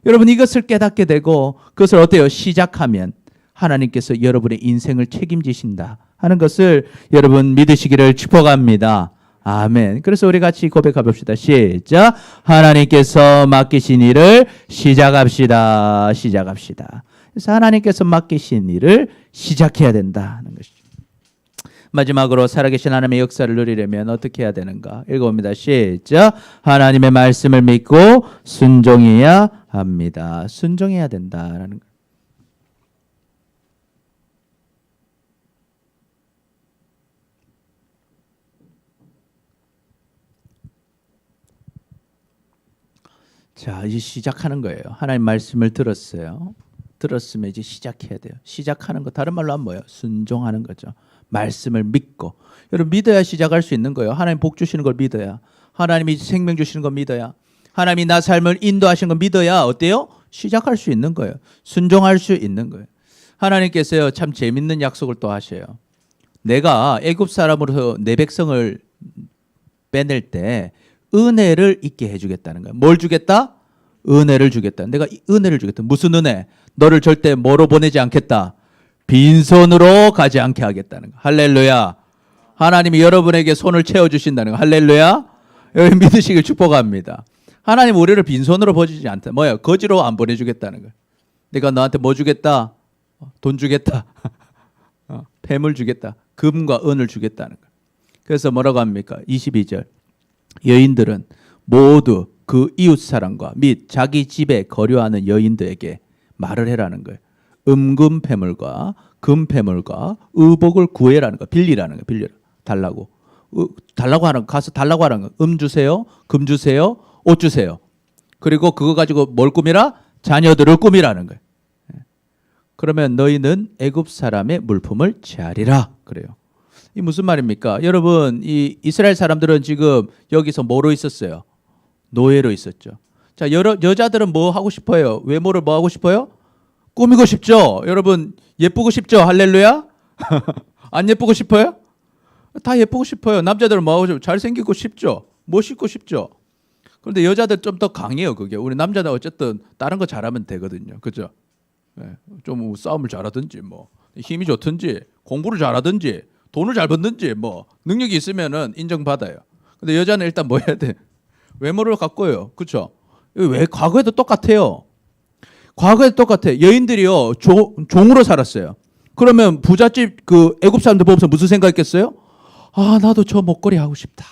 여러분 이것을 깨닫게 되고 그것을 어때요? 시작하면 하나님께서 여러분의 인생을 책임지신다 하는 것을 여러분 믿으시기를 축복합니다. 아멘. 그래서 우리 같이 고백해 봅시다. 시작. 하나님께서 맡기신 일을 시작합시다. 시작합시다. 그래서 하나님께서 맡기신 일을 시작해야 된다 하는 것이죠. 마지막으로 살아계신 하나님의 역사를 누리려면 어떻게 해야 되는가? 읽어봅니다. 시작. 하나님의 말씀을 믿고 순종해야 합니다. 순종해야 된다라는 거. 자, 이제 시작하는 거예요. 하나님 말씀을 들었어요. 들었으면 이제 시작해야 돼요. 시작하는 거 다른 말로 하면 뭐예요? 순종하는 거죠. 말씀을 믿고. 여러분 믿어야 시작할 수 있는 거예요. 하나님 복 주시는 걸 믿어야. 하나님이 생명 주시는 걸 믿어야. 하나님이 나 삶을 인도하시는 걸 믿어야 어때요? 시작할 수 있는 거예요. 순종할 수 있는 거예요. 하나님께서요 참 재밌는 약속을 또 하셔요. 내가 애굽 사람으로서 내 백성을 빼낼 때 은혜를 있게 해주겠다는 거예요. 뭘 주겠다? 은혜를 주겠다. 내가 은혜를 주겠다. 무슨 은혜? 너를 절대 뭐로 보내지 않겠다. 빈손으로 가지 않게 하겠다는 거. 할렐루야. 하나님이 여러분에게 손을 채워주신다는 거. 할렐루야. 여러분 믿으시길 축복합니다. 하나님 우리를 빈손으로 보내주지 않다. 뭐야? 거지로 안 보내주겠다는 거예요. 내가 너한테 뭐 주겠다? 돈 주겠다. 폐물 주겠다. 금과 은을 주겠다는 거예요. 그래서 뭐라고 합니까? 22절. 여인들은 모두 그 이웃사람과 및 자기 집에 거류하는 여인들에게 말을 해라는 거예요. 은금폐물과 금폐물과 의복을 구해라는 거, 빌리라는 거, 빌려 달라고, 달라고 하는 가서 달라고 하는 거, 주세요, 금 주세요, 옷 주세요. 그리고 그거 가지고 뭘 꾸미라? 자녀들을 꾸미라는 거예요. 그러면 너희는 애굽 사람의 물품을 취하리라 그래요. 이 무슨 말입니까? 여러분 이 이스라엘 사람들은 지금 여기서 뭐로 있었어요? 노예로 있었죠. 자, 여자들은 뭐 하고 싶어요? 외모를 뭐 하고 싶어요? 꾸미고 싶죠. 여러분 예쁘고 싶죠. 할렐루야. 안 예쁘고 싶어요? 다 예쁘고 싶어요. 남자들은 뭐 하고 싶어요? 잘생기고 싶죠. 멋있고 싶죠. 그런데 여자들 좀 더 강해요. 그게 우리 남자는 어쨌든 다른 거 잘하면 되거든요. 그죠? 네. 좀 싸움을 잘하든지 뭐 힘이 좋든지 공부를 잘하든지 돈을 잘 벌든지 뭐 능력이 있으면은 인정받아요. 근데 여자는 일단 뭐 해야 돼? 외모를 갖고요. 그렇죠? 왜 과거에도 똑같아요. 과거에도 똑같아. 여인들이요 종으로 살았어요. 그러면 부잣집 그 애굽 사람들 보면서 무슨 생각했겠어요? 아 나도 저 목걸이 하고 싶다.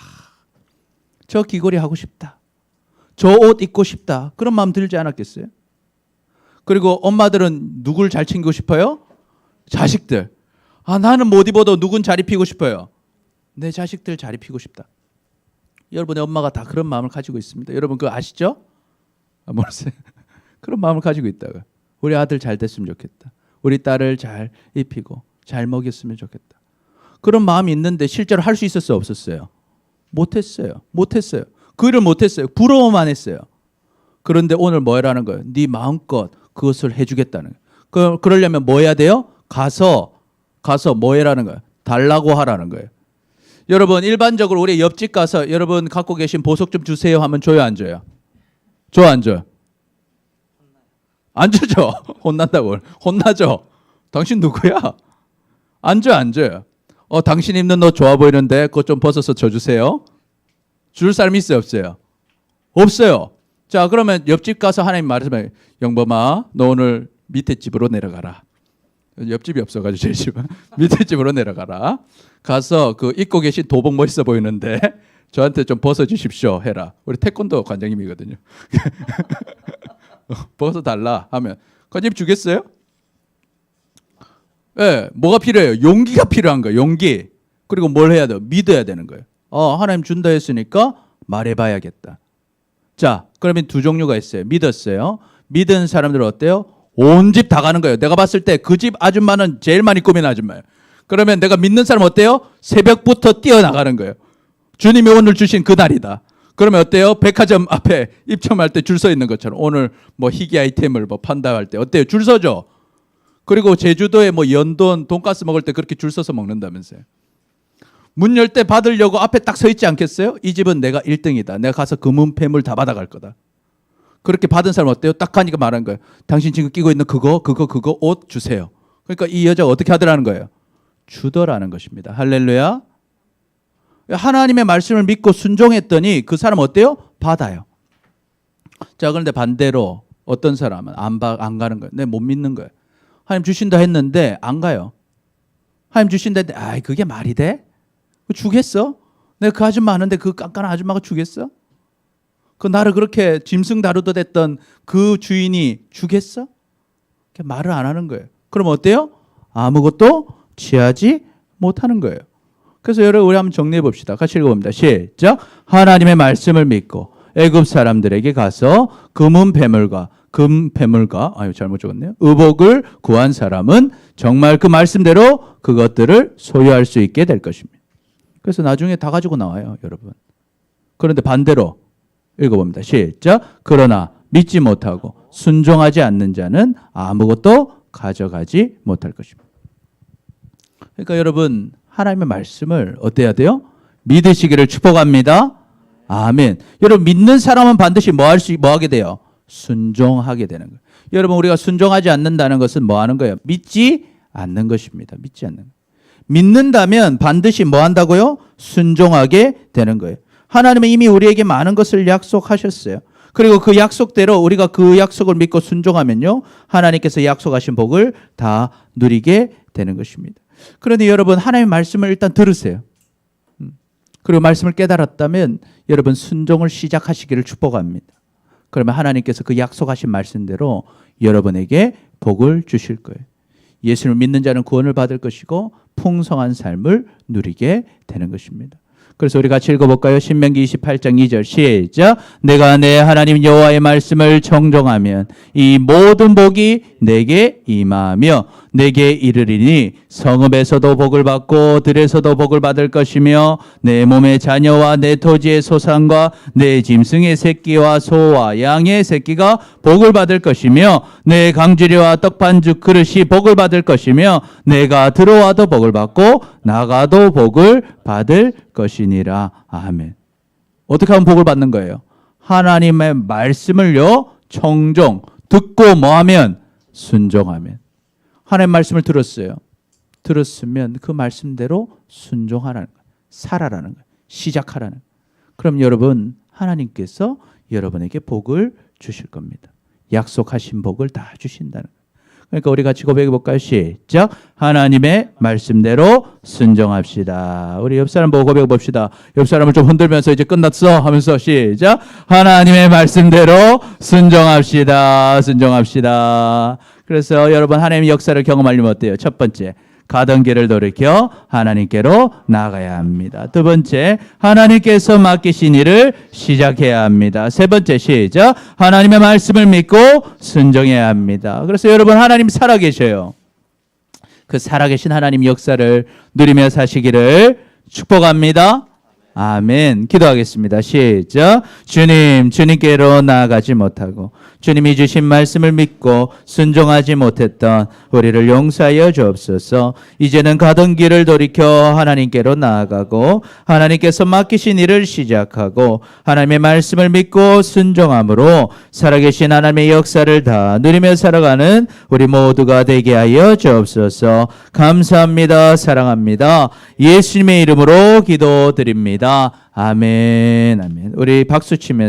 저 귀걸이 하고 싶다. 저 옷 입고 싶다. 그런 마음 들지 않았겠어요? 그리고 엄마들은 누굴 잘 챙기고 싶어요? 자식들. 아 나는 못 입어도 누군 잘 입히고 싶어요. 내 자식들 잘 입히고 싶다. 여러분의 엄마가 다 그런 마음을 가지고 있습니다. 여러분 그거 아시죠? 모르세요? 그런 마음을 가지고 있다가 우리 아들 잘 됐으면 좋겠다. 우리 딸을 잘 입히고 잘 먹였으면 좋겠다. 그런 마음이 있는데 실제로 할 수 있었어요? 없었어요? 못했어요. 못했어요. 그 일을 못했어요. 부러워만 했어요. 그런데 오늘 뭐 해라는 거예요? 네 마음껏 그것을 해주겠다는 거예요. 그러려면 뭐 해야 돼요? 가서 뭐 해라는 거예요? 달라고 하라는 거예요. 여러분 일반적으로 우리 옆집 가서 여러분 갖고 계신 보석 좀 주세요 하면 줘요 안 줘요? 줘 안 줘요? 안 주죠. 혼난다고. 혼나죠. 당신 누구야? 안 줘, 안 줘요. 당신 입는 옷 좋아 보이는데 그거 좀 벗어서 줘주세요. 줄 사람 있어요, 없어요? 없어요. 자, 그러면 옆집 가서 하나님 말씀해. 영범아, 너 오늘 밑에 집으로 내려가라. 옆집이 없어가지고 제 집은 밑에 집으로 내려가라. 가서 그 입고 계신 도복 멋있어 보이는데 저한테 좀 벗어주십시오 해라. 우리 태권도 관장님이거든요. 벗어달라 하면 관장님 주겠어요? 네, 뭐가 필요해요? 용기가 필요한 거예요. 용기. 그리고 뭘 해야 돼요? 믿어야 되는 거예요. 하나님 준다 했으니까 말해봐야겠다. 자, 그러면 두 종류가 있어요. 믿었어요. 믿은 사람들은 어때요? 온 집 다 가는 거예요. 내가 봤을 때 그 집 아줌마는 제일 많이 꾸민 아줌마예요. 그러면 내가 믿는 사람 어때요? 새벽부터 뛰어나가는 거예요. 주님이 오늘 주신 그 날이다. 그러면 어때요? 백화점 앞에 입점할 때 줄 서 있는 것처럼 오늘 뭐 희귀 아이템을 뭐 판다 할 때 어때요? 줄 서죠. 그리고 제주도에 뭐 연돈 돈가스 먹을 때 그렇게 줄 서서 먹는다면서요. 문 열 때 받으려고 앞에 딱 서 있지 않겠어요? 이 집은 내가 1등이다. 내가 가서 금은폐물 다 받아갈 거다. 그렇게 받은 사람 어때요? 딱 가니까 말한 거예요. 당신 지금 끼고 있는 그거 옷 주세요. 그러니까 이 여자가 어떻게 하더라는 거예요? 주더라는 것입니다. 할렐루야. 하나님의 말씀을 믿고 순종했더니 그 사람 어때요? 받아요. 자, 그런데 반대로 어떤 사람은 안 가는 거예요. 내 못 믿는 거예요. 하나님 주신다 했는데 안 가요. 하나님 주신다 했는데 아이 그게 말이 돼? 주겠어? 내가 그 아줌마 하는데 그 깐깐한 아줌마가 주겠어? 그 나를 그렇게 짐승 다루듯 했던 그 주인이 주겠어? 말을 안 하는 거예요. 그럼 어때요? 아무것도 취하지 못하는 거예요. 그래서 여러분 우리 한번 정리해 봅시다. 같이 읽어봅니다. 시작. 하나님의 말씀을 믿고 애굽 사람들에게 가서 금은폐물과 잘못 적었네요. 의복을 구한 사람은 정말 그 말씀대로 그것들을 소유할 수 있게 될 것입니다. 그래서 나중에 다 가지고 나와요, 여러분. 그런데 반대로 읽어봅니다. 시작. 그러나 믿지 못하고 순종하지 않는 자는 아무것도 가져가지 못할 것입니다. 그러니까 여러분 하나님의 말씀을 어때야 돼요? 믿으시기를 축복합니다. 아멘. 여러분 믿는 사람은 반드시 뭐 하게 돼요? 순종하게 되는 거예요. 여러분 우리가 순종하지 않는다는 것은 뭐 하는 거예요? 믿지 않는 것입니다. 믿지 않는 거예요. 믿는다면 반드시 뭐 한다고요? 순종하게 되는 거예요. 하나님은 이미 우리에게 많은 것을 약속하셨어요. 그리고 그 약속대로 우리가 그 약속을 믿고 순종하면요, 하나님께서 약속하신 복을 다 누리게 되는 것입니다. 그런데 여러분 하나님의 말씀을 일단 들으세요. 그리고 말씀을 깨달았다면 여러분 순종을 시작하시기를 축복합니다. 그러면 하나님께서 그 약속하신 말씀대로 여러분에게 복을 주실 거예요. 예수를 믿는 자는 구원을 받을 것이고 풍성한 삶을 누리게 되는 것입니다. 그래서 우리 같이 읽어볼까요? 신명기 28장 2절 시작. 내가 내 하나님 여호와의 말씀을 정정하면 이 모든 복이 내게 임하며 내게 이르리니 성읍에서도 복을 받고 들에서도 복을 받을 것이며 내 몸의 자녀와 내 토지의 소산과 내 짐승의 새끼와 소와 양의 새끼가 복을 받을 것이며 내 강주리와 떡반죽 그릇이 복을 받을 것이며 내가 들어와도 복을 받고 나가도 복을 받을 것이니라. 아멘. 어떻게 하면 복을 받는 거예요? 하나님의 말씀을요 청종 듣고 뭐하면 순종하면. 하나님의 말씀을 들었어요. 들었으면 그 말씀대로 순종하라는 거예요. 살아라는 거예요. 시작하라는 거예요. 그럼 여러분 하나님께서 여러분에게 복을 주실 겁니다. 약속하신 복을 다 주신다는 거예요. 그러니까 우리 같이 고백해 볼까요? 시작. 하나님의 말씀대로 순종합시다. 우리 옆 사람 보고 고백해 봅시다. 옆 사람을 좀 흔들면서 이제 끝났어 하면서 시작. 하나님의 말씀대로 순종합시다. 순종합시다. 그래서 여러분 하나님의 역사를 경험하려면 어때요? 첫 번째, 가던 길을 돌이켜 하나님께로 나아가야 합니다. 두 번째, 하나님께서 맡기신 일을 시작해야 합니다. 세 번째, 시작. 하나님의 말씀을 믿고 순종해야 합니다. 그래서 여러분 하나님 살아계셔요. 그 살아계신 하나님 역사를 누리며 사시기를 축복합니다. 아멘. 기도하겠습니다. 시작. 주님께로 나아가지 못하고 주님이 주신 말씀을 믿고 순종하지 못했던 우리를 용서하여 주옵소서. 이제는 가던 길을 돌이켜 하나님께로 나아가고 하나님께서 맡기신 일을 시작하고 하나님의 말씀을 믿고 순종함으로 살아계신 하나님의 역사를 다 누리며 살아가는 우리 모두가 되게 하여 주옵소서. 감사합니다. 사랑합니다. 예수님의 이름으로 기도드립니다. 아멘. 아멘. 우리 박수 치면서